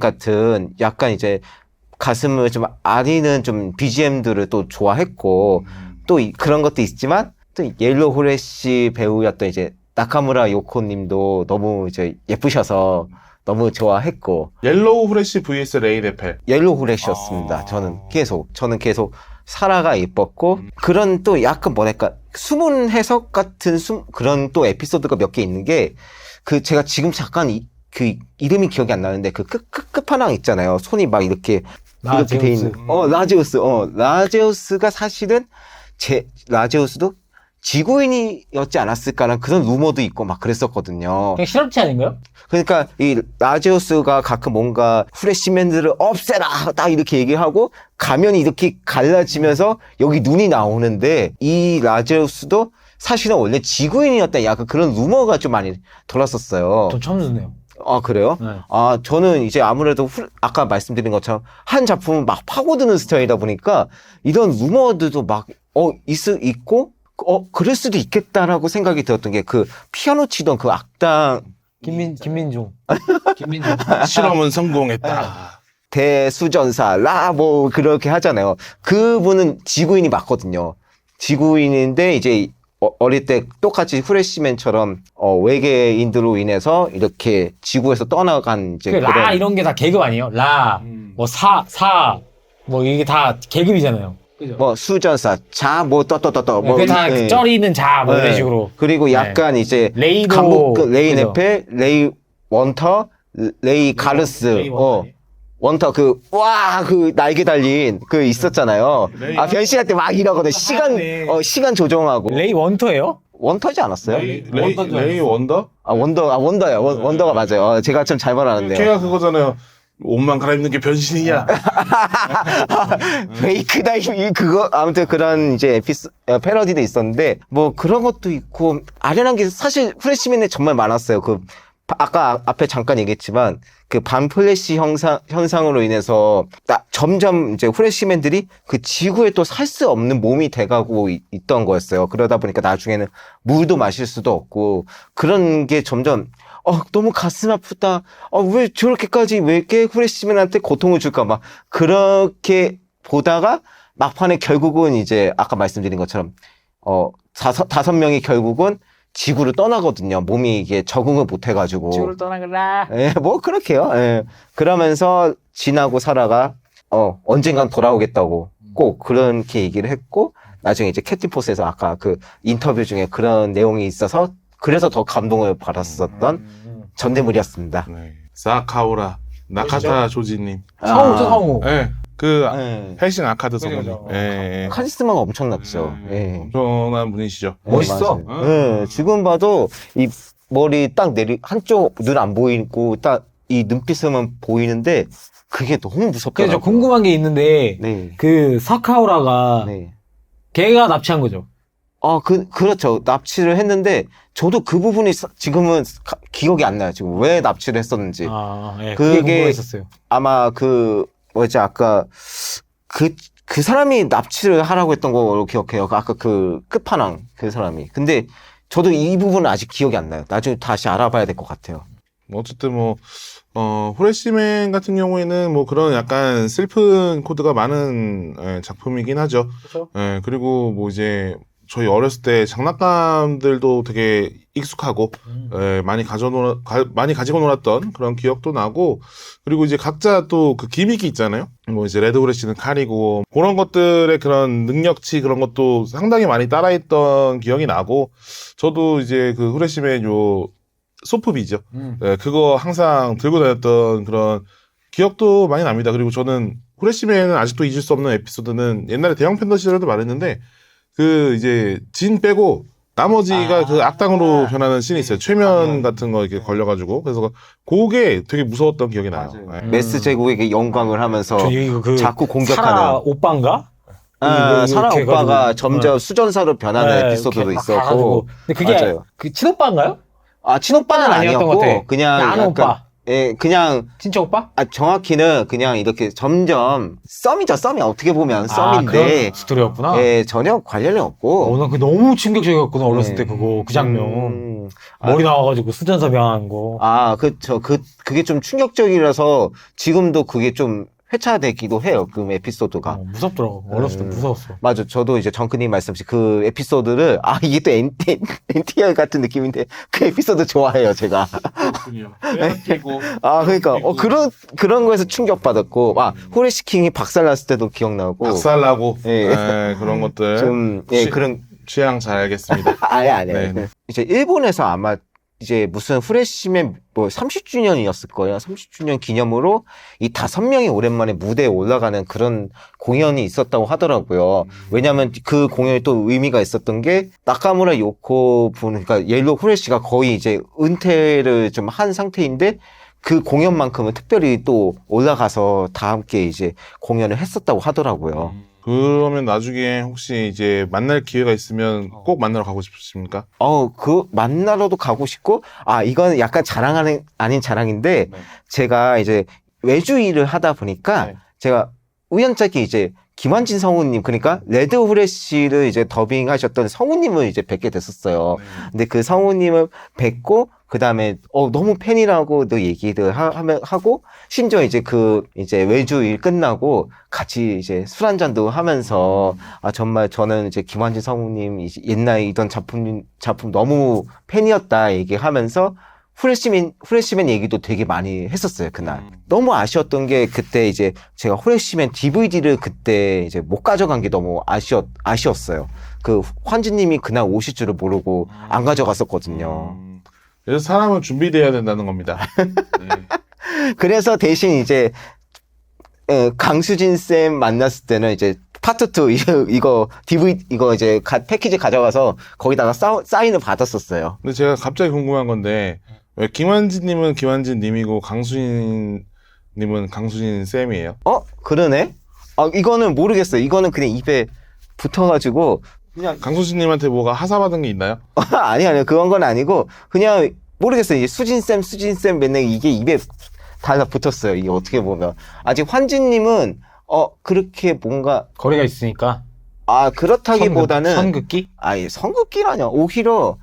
같은 약간 이제 가슴을 좀 아리는 좀 BGM들을 또 좋아했고 또 그런 것도 있지만 또 옐로우 후레쉬 배우였던 이제 나카무라 요코님도 너무 이제 예쁘셔서 너무 좋아했고 옐로우 후레쉬 vs 레이 레펠 옐로우 후레쉬였습니다. 저는 계속 사라가 예뻤고 그런 또 약간 뭐랄까 숨은 해석 같은 그런 또 에피소드가 몇 개 있는 게 제가 지금 잠깐 이름이 기억이 안 나는데 끝판왕 있잖아요. 손이 막 이렇게 돼 있는 라제우스. 라제우스가 사실은 라제우스도 지구인이었지 않았을까라는 그런 루머도 있고 막 그랬었거든요. 그냥 실험체 아닌가요? 그러니까 이 라제우스가 가끔 뭔가 후레쉬맨들을 없애라 딱 이렇게 얘기하고 가면이 이렇게 갈라지면서 여기 눈이 나오는데 이 라제우스도 사실은 원래 지구인이었다 약간 그런 루머가 좀 많이 돌았었어요. 전 처음 듣네요. 아 그래요? 네. 아 저는 이제 아무래도 아까 말씀드린 것처럼 한 작품을 막 파고드는 스타일이다 보니까 이런 루머들도 막 있고 그럴 수도 있겠다라고 생각이 들었던 게 그 피아노 치던 그 악당 김민중. 실험은 성공했다. 대수전사 뭐 그렇게 하잖아요. 그분은 지구인이 맞거든요. 지구인인데 이제 어릴 때 똑같이 후레쉬맨처럼 외계인들로 인해서 이렇게 지구에서 떠나간 이제 라 이런 게 다 계급 아니에요? 라, 뭐 뭐 이게 다 계급이잖아요. 그죠? 뭐 수전사 뭐 그게 다 예. 쩌리는 자 뭐 이런 네. 식으로. 그리고 약간 이제 레이도 레이 그죠? 네페, 레이 원터, 레이 가르스, 레이 원터 아니에요? 원터 그 날개 달린 그 있었잖아요. 레이 변신할 때 막 이러거든. 시간 조정하고. 레이 원터예요? 원터지 않았어요? 레이 원더? 원더야. 원더가 맞아요. 제가 좀 잘 말하는데요. 걔가 그거잖아요. 옷만 갈아입는 게 변신이야. 페이크 다이빙 그거 아무튼 그런 이제 패러디도 있었는데 뭐 그런 것도 있고 아련한 게 사실 후레쉬맨에 정말 많았어요. 그 아까 앞에 잠깐 얘기했지만 그 반플래시 현상으로 인해서 점점 이제 후레쉬맨들이 그 지구에 또 살 수 없는 몸이 돼가고 있던 거였어요. 그러다 보니까 나중에는 물도 마실 수도 없고 그런 게 점점 너무 가슴 아프다. 왜 저렇게까지 왜 이렇게 후레쉬맨한테 고통을 줄까 막 그렇게 보다가 막판에 결국은 이제 아까 말씀드린 것처럼 5명이 결국은 지구를 떠나거든요. 몸이 이게 적응을 못 해가지고. 지구를 떠나거라. 예, 뭐 그렇게요. 예. 그러면서 지나고 살아가 언젠간 돌아오겠다고 꼭 그렇게 얘기를 했고 나중에 이제 캡틴 포스에서 아까 그 인터뷰 중에 그런 내용이 있어서 그래서 더 감동을 받았었던 전대물이었습니다. 네. 사카오라 나카타 조지님. 성우죠, 성우. 네. 그 예. 헬싱 아카드 그죠, 성우님. 그죠. 예. 카리스마가 엄청났죠. 예. 엄청난 분이시죠. 멋있어. 맞아요. 예, 지금 봐도 이 머리 딱 한쪽 눈 안 보이고 딱 이 눈빛으로만 보이는데 그게 너무 그래서 무섭더라고요. 저 궁금한 게 있는데 네. 그 사카오라가 네. 걔가 납치한 거죠. 그렇죠. 납치를 했는데 저도 그 부분이 지금은 기억이 안 나요. 지금 왜 납치를 했었는지. 예, 그게 그게 궁금했었어요. 아마 아까 그 사람이 납치를 하라고 했던 걸로 기억해요. 아까 그 끝판왕 그 사람이. 근데 저도 이 부분은 아직 기억이 안 나요. 나중에 다시 알아봐야 될 것 같아요. 어쨌든 후레쉬맨 같은 경우에는 뭐 그런 약간 슬픈 코드가 많은 작품이긴 하죠. 그렇죠. 그리고 뭐 이제 저희 어렸을 때 장난감들도 되게 익숙하고 많이 가지고 놀았던 그런 기억도 나고 그리고 이제 각자 또 그 기믹이 있잖아요. 뭐 이제 레드 후레쉬는 칼이고 그런 것들의 그런 능력치 그런 것도 상당히 많이 따라했던 기억이 나고 저도 이제 그 후레쉬맨 소프비죠. 그거 항상 들고 다녔던 그런 기억도 많이 납니다. 그리고 저는 후레쉬맨은 아직도 잊을 수 없는 에피소드는 옛날에 대형 팬더 시절에도 말했는데 그 이제 진 빼고 나머지가 그 악당으로 변하는 씬이 있어요. 최면 같은 거 이렇게 걸려가지고 그래서 그게 되게 무서웠던 기억이 나요. 메스 제국에게 영광을 하면서 저 이거 자꾸 공격하는 사라 오빠인가? 사라 이렇게 오빠가 해가지고. 점점 수전사로 변하는 에피소드도 이렇게 막 있었고 가가지고. 근데 그게 맞아요. 그 친오빠인가요? 친오빠는 아니었던 것 같아. 아니었고 그냥 야한 약간 오빠. 그냥 친척 오빠? 정확히는 그냥 이렇게 점점 썸이 어떻게 보면 그런 썸인데 스토리였구나. 전혀 관련이 없고 난 그 너무 충격적이었구나 어렸을 네. 때 그 장면. 아, 머리 나와가지고 수전사 변하는 거. 그쵸. 그게 좀 충격적이라서 지금도 그게 좀 회차되기도 해요. 그 에피소드가. 무섭더라고. 어렸을 때 무서웠어. 맞아. 저도 이제 정크님 말씀하신 그 에피소드를, 이게 또 NTR 같은 느낌인데, 그 에피소드 좋아해요, 제가. 그렇군요. 빼앗기고. 그러니까, 그런 거에서 충격받았고, 후레쉬킹이 박살났을 때도 기억나고. 박살나고 예. 그런 것들 좀, 그런, 취향 잘 알겠습니다. 아니. 네. 이제 일본에서 아마 이제 무슨 프레시맨 뭐 30주년이었을 거예요. 30주년 기념으로 이 5명이 오랜만에 무대에 올라가는 그런 공연이 있었다고 하더라고요. 왜냐하면 그 공연이 또 의미가 있었던 게 나카무라 요코 분, 그러니까 옐로우 후레쉬가 거의 이제 은퇴를 좀 한 상태인데 그 공연만큼은 특별히 또 올라가서 다 함께 이제 공연을 했었다고 하더라고요. 그러면 나중에 혹시 이제 만날 기회가 있으면 꼭 만나러 가고 싶으십니까? 그 만나러도 가고 싶고, 이건 약간 아닌 자랑인데, 제가 이제 외주 일을 하다 보니까, 제가 우연찮게 이제 김환진 성우님, 그러니까 레드 후레쉬를 이제 더빙 하셨던 성우님을 이제 뵙게 됐었어요. 근데 그 성우님을 뵙고, 그 다음에, 너무 팬이라고 너 얘기를 하고, 심지어 이제 이제 외주 일 끝나고 같이 이제 술 한잔도 하면서, 정말 저는 이제 김환진 성우님 옛날에 이던 작품 너무 팬이었다 얘기하면서, 후레쉬맨 얘기도 되게 많이 했었어요, 그날. 너무 아쉬웠던 게 그때 이제 제가 후레쉬맨 DVD를 그때 이제 못 가져간 게 너무 아쉬웠어요. 그 환지님이 그날 오실 줄을 모르고 안 가져갔었거든요. 그래서 사람은 준비되어야 된다는 겁니다. 네. 그래서 대신 이제, 강수진 쌤 만났을 때는 이제 파트 2 이거 DVD 이거 이제 패키지 가져가서 거기다가 사인을 받았었어요. 근데 제가 갑자기 궁금한 건데 왜 김환진님은 김환진님이고 강수진님은 강수진 쌤이에요? 그러네? 이거는 모르겠어요. 이거는 그냥 입에 붙어가지고 그냥 강수진님한테 뭐가 하사받은 게 있나요? 아니요. 그런 건 아니고 그냥 모르겠어요. 이제 수진쌤 맨날 이게 입에 달라붙었어요. 이게 어떻게 보면 아직 환진님은 그렇게 뭔가 거리가 있으니까. 그렇다기보다는 선긋기? 선긋기라뇨. 오히려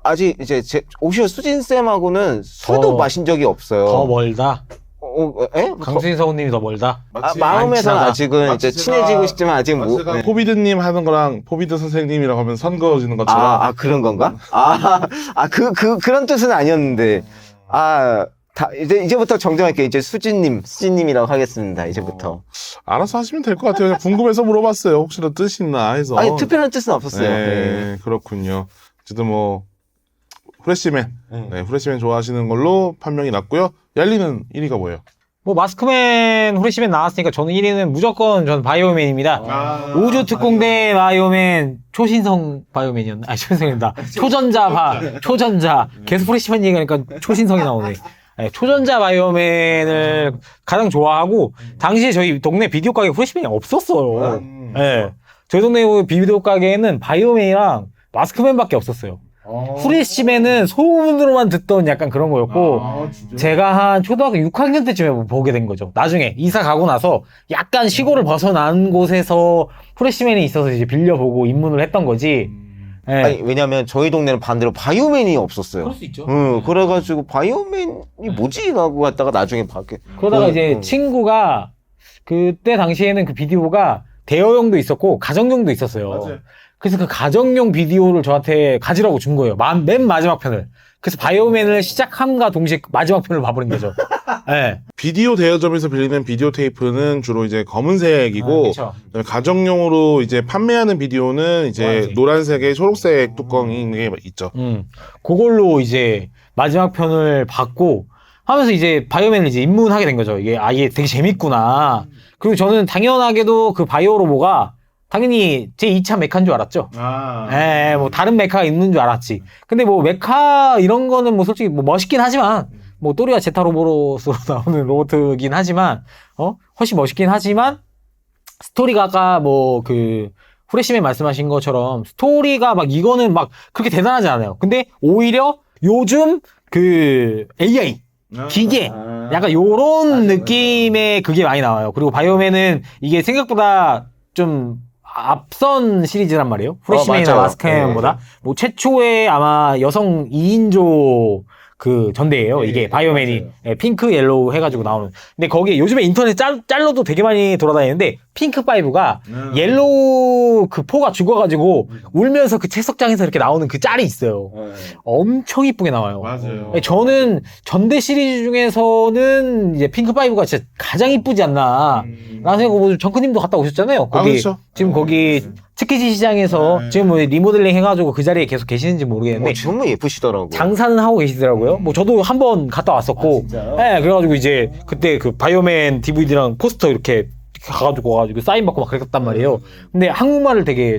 아직 이제 오히려 수진쌤하고는 술도 마신 적이 없어요. 더 멀다. 에? 강수진 성우님이 더 멀다. 마음에서 친하다. 아직은 이제 친해지고 싶지만 아직 제가 포비드님 하는 거랑 포비드 선생님이라고 하면 선 그어지는 것처럼 그런 건가? 그런 뜻은 아니었는데. 이제부터 정정할게요. 이제 수진님이라고 하겠습니다. 이제부터. 알아서 하시면 될 것 같아요. 그냥 궁금해서 물어봤어요. 혹시나 뜻이 있나 해서. 특별한 뜻은 없었어요. 네, 그렇군요. 어쨌든 뭐 후레쉬맨, 후레쉬맨 좋아하시는 걸로 판명이 났고요. 얄리는 1위가 뭐예요? 뭐 마스크맨 후레쉬맨 나왔으니까 저는 1위는 무조건 저는 바이오맨입니다. 우주특공대 바이오맨 초신성 바이오맨이었나? 초신성입니다. 초전자 계속 후레쉬맨 얘기하니까 초신성이 나오네. 초전자 바이오맨을 가장 좋아하고 당시에 저희 동네 비디오 가게에 후레쉬맨이 없었어요. 저희 동네 비디오 가게에는 바이오맨이랑 마스크맨밖에 없었어요. 후레쉬맨은 소문으로만 듣던 약간 그런 거였고 제가 한 초등학교 6학년 때쯤에 보게 된 거죠. 나중에 이사 가고 나서 약간 시골을 벗어난 곳에서 후레쉬맨이 있어서 이제 빌려보고 입문을 했던 거지. 왜냐면 저희 동네는 반대로 바이오맨이 없었어요. 그럴 수 있죠. 그래가지고 바이오맨이 뭐지? 라고 갔다가 나중에 그러다가 이제 친구가 그때 당시에는 그 비디오가 대여용도 있었고 가정용도 있었어요. 맞아요. 그래서 그 가정용 비디오를 저한테 가지라고 준 거예요. 맨 마지막 편을. 그래서 바이오맨을 시작함과 동시에 마지막 편을 봐버린 거죠. 네. 비디오 대여점에서 빌리는 비디오 테이프는 주로 이제 검은색이고 그쵸. 가정용으로 이제 판매하는 비디오는 이제 노란색에 초록색 뚜껑이 있는 게 있죠. 그걸로 이제 마지막 편을 봤고 하면서 이제 바이오맨을 이제 입문하게 된 거죠. 이게 이게 되게 재밌구나. 그리고 저는 당연하게도 그 바이오 로보가 당연히 제 2차 메카인 줄 알았죠. 뭐 다른 메카가 있는 줄 알았지. 근데 뭐 메카 이런 거는 뭐 솔직히 뭐 멋있긴 하지만 뭐 또리와 제타 로봇으로 나오는 로봇이긴 하지만 훨씬 멋있긴 하지만 스토리가 아까 뭐 그 후레쉬맨 말씀하신 것처럼 스토리가 막 이거는 막 그렇게 대단하지 않아요. 근데 오히려 요즘 그 AI 기계 약간 요런 느낌의 그게 많이 나와요. 그리고 바이오맨은 이게 생각보다 좀 앞선 시리즈란 말이에요. 후레쉬맨이나 마스크맨보다. 뭐 최초의 아마 여성 2인조 그 전대예요. 이게 바이오맨이 핑크 옐로우 해가지고 나오는. 근데 거기에 요즘에 인터넷 짤로도 되게 많이 돌아다니는데 핑크5가 옐로우 그 포가 죽어가지고 울면서 그 채석장에서 이렇게 나오는 그 짤이 있어요. 엄청 이쁘게 나와요. 맞아요. 저는 전대 시리즈 중에서는 이제 핑크5가 진짜 가장 이쁘지 않나 라는 생각하고 정크님도 갔다 오셨잖아요. 거기 그렇죠. 지금 거기 스케치 시장에서 지금 뭐 리모델링 해가지고 그 자리에 계속 계시는지 모르겠는데 정말 예쁘시더라고요. 장사는 하고 계시더라고요. 뭐 저도 한 번 갔다 왔었고, 네, 그래가지고 이제 그때 그 바이오맨 DVD랑 포스터 이렇게 가가지고 사인 받고 막 그랬단 말이에요. 근데 한국말을 되게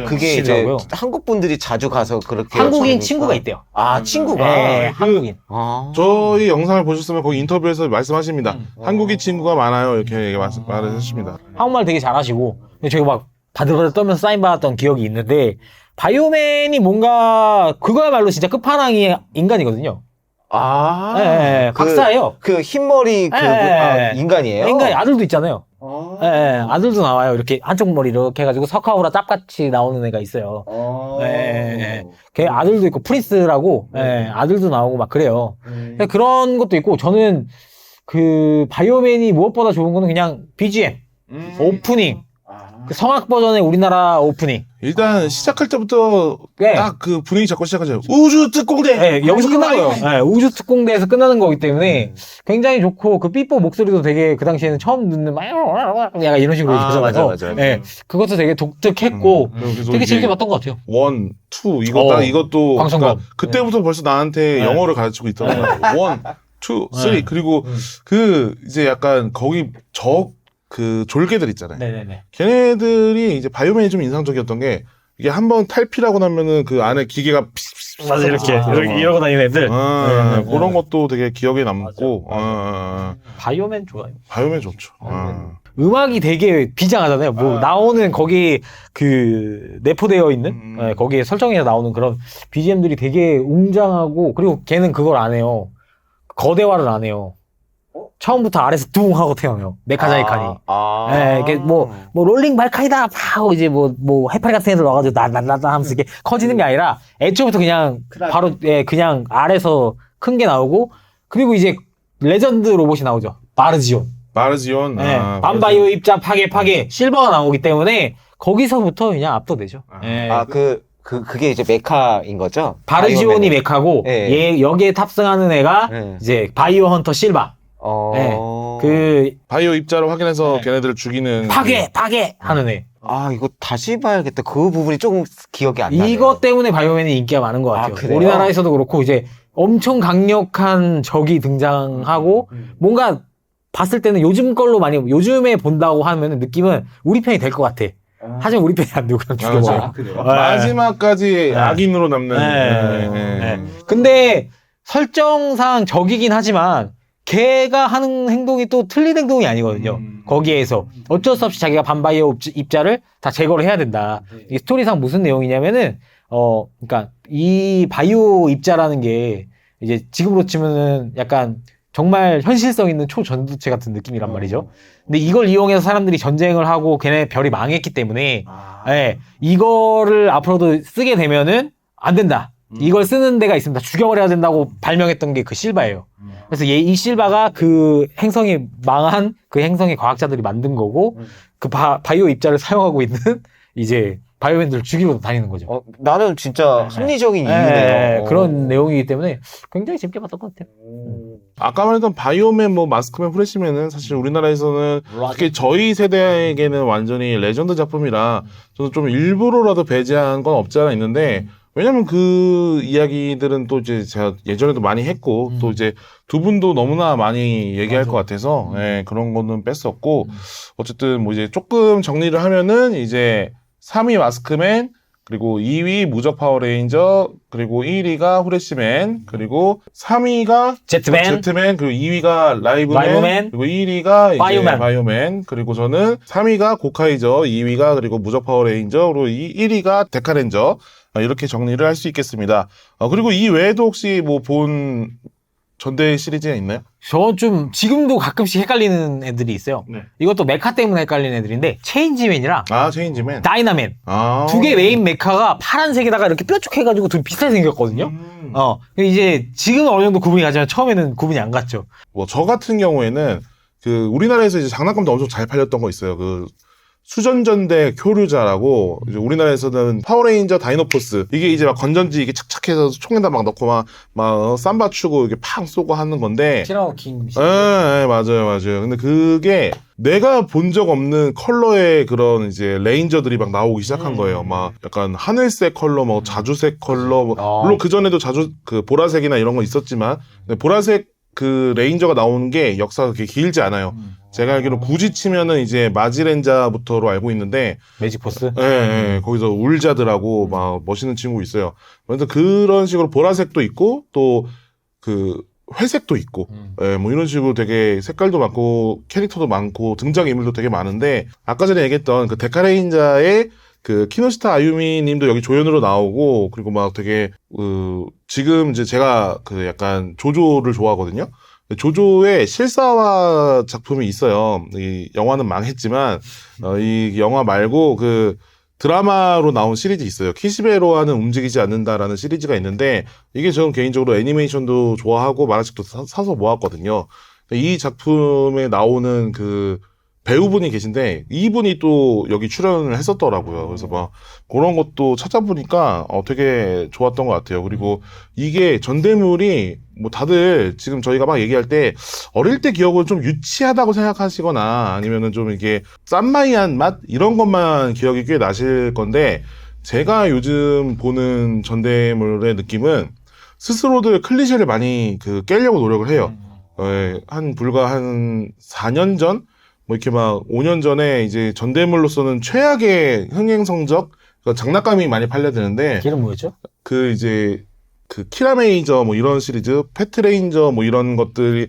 그게 이제 잘하시더라고요. 한국 분들이 자주 가서 그렇게 한국인 하니까. 친구가 있대요. 아, 친구가. 네, 한국인. 아. 저희 영상을 보셨으면 거기 인터뷰에서 말씀하십니다. 한국인 친구가 많아요. 이렇게 말을 하십니다. 한국말 되게 잘하시고, 제가 막 바들바들 떨면서 사인 받았던 기억이 있는데, 바이오맨이 뭔가 그거야말로 진짜 끝판왕의 인간이거든요. 아. 네, 그- 박사예요. 그 흰머리 그 네. 인간이에요? 인간이 아들도 있잖아요. 아들도 나와요. 이렇게 한쪽 머리 이렇게 해가지고 석하우라 짭같이 나오는 애가 있어요. 걔 아들도 있고 프린스라고 아들도 나오고 막 그래요. 그런 것도 있고 저는 그 바이오맨이 무엇보다 좋은 거는 그냥 BGM, 오프닝, 그 성악 버전의 우리나라 오프닝. 일단 시작할 때부터 네. 딱 그 분위기 잡고 시작하죠. 우주 특공대. 네, 여기서 끝나는 거예요. 네, 우주 특공대에서 끝나는 거기 때문에 굉장히 좋고 그 삐뽀 목소리도 되게 그 당시에는 처음 듣는 막 약간 이런 식으로 아, 있어서 맞아. 네, 그것도 되게 독특했고 그래서 되게 이게 재밌게 봤던 것 같아요. 원, 투 이거 딱 이것도 광선검. 그러니까 그때부터 벌써 나한테 네. 영어를 가르치고 있더라고요. 원, 투, 쓰리 그리고 그 이제 약간 거기 그 졸개들 있잖아요. 네네네. 걔네들이 이제 바이오맨이 좀 인상적이었던 게 이게 한번 탈피라고 나면은 그 안에 기계가 맞아 이렇게 이러고 다니는 애들. 그런 것도 되게 기억에 남고 바이오맨 좋아요. 바이오맨 좋죠. 음악이 되게 비장하잖아요. 뭐 나오는 거기 그 내포되어 있는 거기에 설정에 나오는 그런 BGM들이 되게 웅장하고 그리고 걔는 그걸 안 해요. 거대화를 안 해요. 처음부터 아래서 둥 하고 태어나요. 메카자이칸이. 이게 뭐 롤링 발카이다 하고 이제 뭐 해파리 같은 애들 와가지고 나나나 하면서 이게 커지는 게 아니라 애초부터 그냥 바로 그냥 아래서 큰 게 나오고 그리고 이제 레전드 로봇이 나오죠. 바르지온. 마르지온. 반바이오 입자 파괴 실버가 나오기 때문에 거기서부터 그냥 압도되죠. 그게 이제 메카인 거죠? 바르지온이 메카고 얘 여기에 탑승하는 애가 이제 바이오 헌터 실바. 그 바이오 입자로 확인해서 걔네들을 죽이는 파괴 하는 애. 아, 이거 다시 봐야겠다. 그 부분이 조금 기억이 안 나네요. 이것 때문에 바이오맨이 인기가 많은 것 같아요. 그래요? 우리나라에서도 그렇고 이제 엄청 강력한 적이 등장하고 뭔가 봤을 때는 요즘 걸로 많이 요즘에 본다고 하면 느낌은 우리 편이 될 것 같아. 하지만 우리 편이 안 되고 그냥 죽여버려. 마지막까지 악인으로 남는. 근데 설정상 적이긴 하지만 걔가 하는 행동이 또 틀린 행동이 아니거든요. 거기에서 어쩔 수 없이 자기가 반바이오 입자를 다 제거를 해야 된다. 이게 스토리상 무슨 내용이냐면은 그러니까 이 바이오 입자라는 게 이제 지금으로 치면은 약간 정말 현실성 있는 초전도체 같은 느낌이란 말이죠. 근데 이걸 이용해서 사람들이 전쟁을 하고 걔네 별이 망했기 때문에 이거를 앞으로도 쓰게 되면은 안 된다. 이걸 쓰는 데가 있습니다. 죽여버려야 된다고 발명했던 게 그 실바예요. 그래서 이 실바가 그 행성이 망한 그 행성의 과학자들이 만든 거고 그 바이오 입자를 사용하고 있는 이제 바이오맨들을 죽이러 다니는 거죠. 나는 진짜 합리적인 이유네요. 그런 내용이기 때문에 굉장히 재밌게 봤던 것 같아요. 아까 말했던 바이오맨, 마스크맨, 프레시맨은 사실 우리나라에서는 특히 저희 세대에게는 완전히 레전드 작품이라 저는 좀 일부러라도 배제한 건 없지 않아 있는데 왜냐면 그 이야기들은 또 이제 제가 예전에도 많이 했고 또 이제 두 분도 너무나 많이 얘기할 것 같아서 그런 거는 뺐었고 어쨌든 뭐 이제 조금 정리를 하면은 이제 3위 마스크맨 그리고 2위 무적 파워레인저 그리고 1위가 후레쉬맨 그리고 3위가 제트맨 그리고 2위가 라이브맨 그리고 1위가 이제 바이오맨 그리고 저는 3위가 고카이저 2위가 그리고 무적 파워레인저 그리고 1위가 데카렌저 이렇게 정리를 할 수 있겠습니다. 그리고 이 외에도 혹시 뭐 본 전대 시리즈가 있나요? 저 좀 지금도 가끔씩 헷갈리는 애들이 있어요. 이것도 메카 때문에 헷갈리는 애들인데 체인지맨이랑 체인지맨 다이나맨 두 개 메인 메카가 파란색에다가 이렇게 뾰족해가지고 좀 비슷하게 생겼거든요. 이제 지금은 어느 정도 구분이 가지만 처음에는 구분이 안 갔죠. 뭐 저 같은 경우에는 그 우리나라에서 이제 장난감도 엄청 잘 팔렸던 거 있어요. 그 수전전대 교류자라고 이제 우리나라에서는 파워레인저 다이노포스 이게 이제 막 건전지 이게 착착해서 총에다 막 넣고 막 쌈바 추고 이렇게 팡 쏘고 하는 건데 티라노 킹. 맞아요. 근데 그게 내가 본 적 없는 컬러의 그런 이제 레인저들이 막 나오기 시작한 거예요. 막 약간 하늘색 컬러, 뭐 자주색 컬러, 뭐 물론 그 전에도 그 보라색이나 이런 건 있었지만 근데 보라색 그 레인저가 나오는 게 역사가 그렇게 길지 않아요. 제가 알기로 굳이 치면은 이제 마지렌자부터로 알고 있는데 매직포스? 예, 예, 거기서 울자드라고 막 멋있는 친구 있어요. 그래서 그런 식으로 보라색도 있고 또 그 회색도 있고, 예, 뭐 이런 식으로 되게 색깔도 많고 캐릭터도 많고 등장인물도 되게 많은데 아까 전에 얘기했던 그 데카레인자의 그 키노시타 아유미 님도 여기 조연으로 나오고 그리고 막 되게 지금 이제 제가 그 약간 조조를 좋아하거든요. 조조의 실사화 작품이 있어요. 이 영화는 망했지만 이 영화 말고 그 드라마로 나온 시리즈 있어요. 키시베로와는 움직이지 않는다라는 시리즈가 있는데 이게 저는 개인적으로 애니메이션도 좋아하고 만화책도 사서 모았거든요. 이 작품에 나오는 그 배우분이 계신데 이분이 또 여기 출연을 했었더라고요. 그래서 막 그런 것도 찾아보니까 되게 좋았던 것 같아요. 그리고 이게 전대물이 뭐 다들 지금 저희가 막 얘기할 때 어릴 때 기억은 좀 유치하다고 생각하시거나 아니면은 좀 이게 쌈마이한 맛 이런 것만 기억이 꽤 나실 건데 제가 요즘 보는 전대물의 느낌은 스스로들 클리셰를 많이 깨려고 노력을 해요. 불과 한 4년 전? 뭐 이렇게 막 5년 전에 이제 전대물로서는 최악의 흥행 성적, 장난감이 많이 팔려드는데 걔는 뭐였죠? 그 이제 그 키라메이저 뭐 이런 시리즈, 패트레인저 뭐 이런 것들이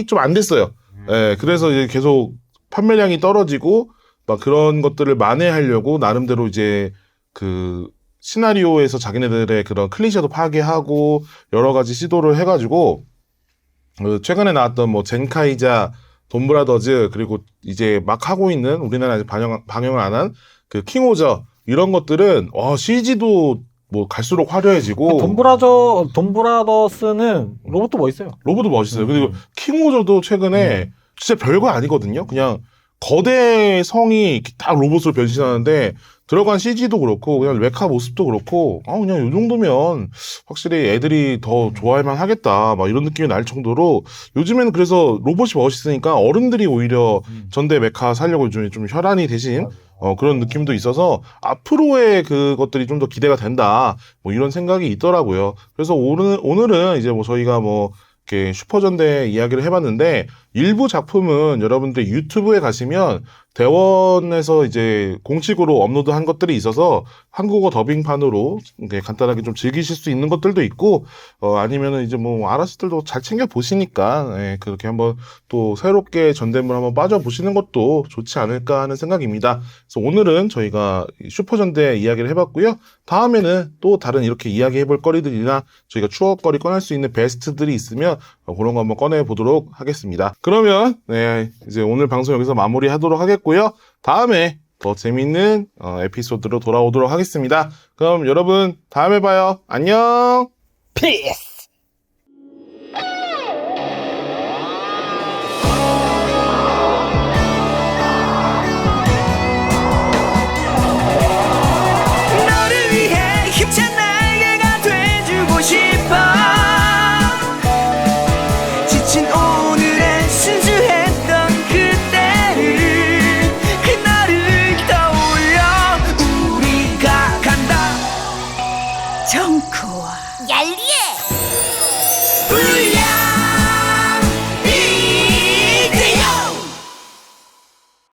좀 안 됐어요. 예, 그래서 이제 계속 판매량이 떨어지고 막 그런 것들을 만회하려고 나름대로 이제 그 시나리오에서 자기네들의 그런 클리셰도 파괴하고 여러 가지 시도를 해가지고 최근에 나왔던 뭐 젠카이자 돈브라더즈 그리고 이제 막 하고 있는 우리나라에서 방영을 안 한 그 킹오저 이런 것들은 CG도 뭐 갈수록 화려해지고 돈브라더스는 로봇도 멋있어요. 로봇도 멋있어요. 그리고 킹오저도 최근에 진짜 별거 아니거든요. 그냥 거대 성이 딱 로봇으로 변신하는데 들어간 CG도 그렇고 그냥 메카 모습도 그렇고 그냥 이 정도면 확실히 애들이 더 좋아할만 하겠다 막 이런 느낌이 날 정도로 요즘에는 그래서 로봇이 멋있으니까 어른들이 오히려 전대 메카 살려고 요즘에 좀 혈안이 되신 그런 느낌도 있어서 앞으로의 그것들이 좀 더 기대가 된다 뭐 이런 생각이 있더라고요. 그래서 오늘은 이제 뭐 저희가 뭐 이렇게 슈퍼전대 이야기를 해봤는데 일부 작품은 여러분들 유튜브에 가시면 대원에서 이제 공식으로 업로드한 것들이 있어서 한국어 더빙판으로 이렇게 간단하게 좀 즐기실 수 있는 것들도 있고 아니면은 이제 뭐 아라씨들도 잘 챙겨 보시니까 그렇게 한번 또 새롭게 전대물 한번 빠져 보시는 것도 좋지 않을까 하는 생각입니다. 그래서 오늘은 저희가 슈퍼전대 이야기를 해봤고요. 다음에는 또 다른 이렇게 이야기해볼 거리들이나 저희가 추억거리 꺼낼 수 있는 베스트들이 있으면 그런 거 한번 꺼내 보도록 하겠습니다. 그러면 이제 오늘 방송 여기서 마무리하도록 하겠고요. 다음에 더 재밌는 에피소드로 돌아오도록 하겠습니다. 그럼 여러분 다음에 봐요. 안녕. 피스! 너를 위해 힘찬 날개가 돼주고 싶어 지친 오늘의 순수했던 그때를 그날을 떠올려 우리가 간다 정코와 얄리에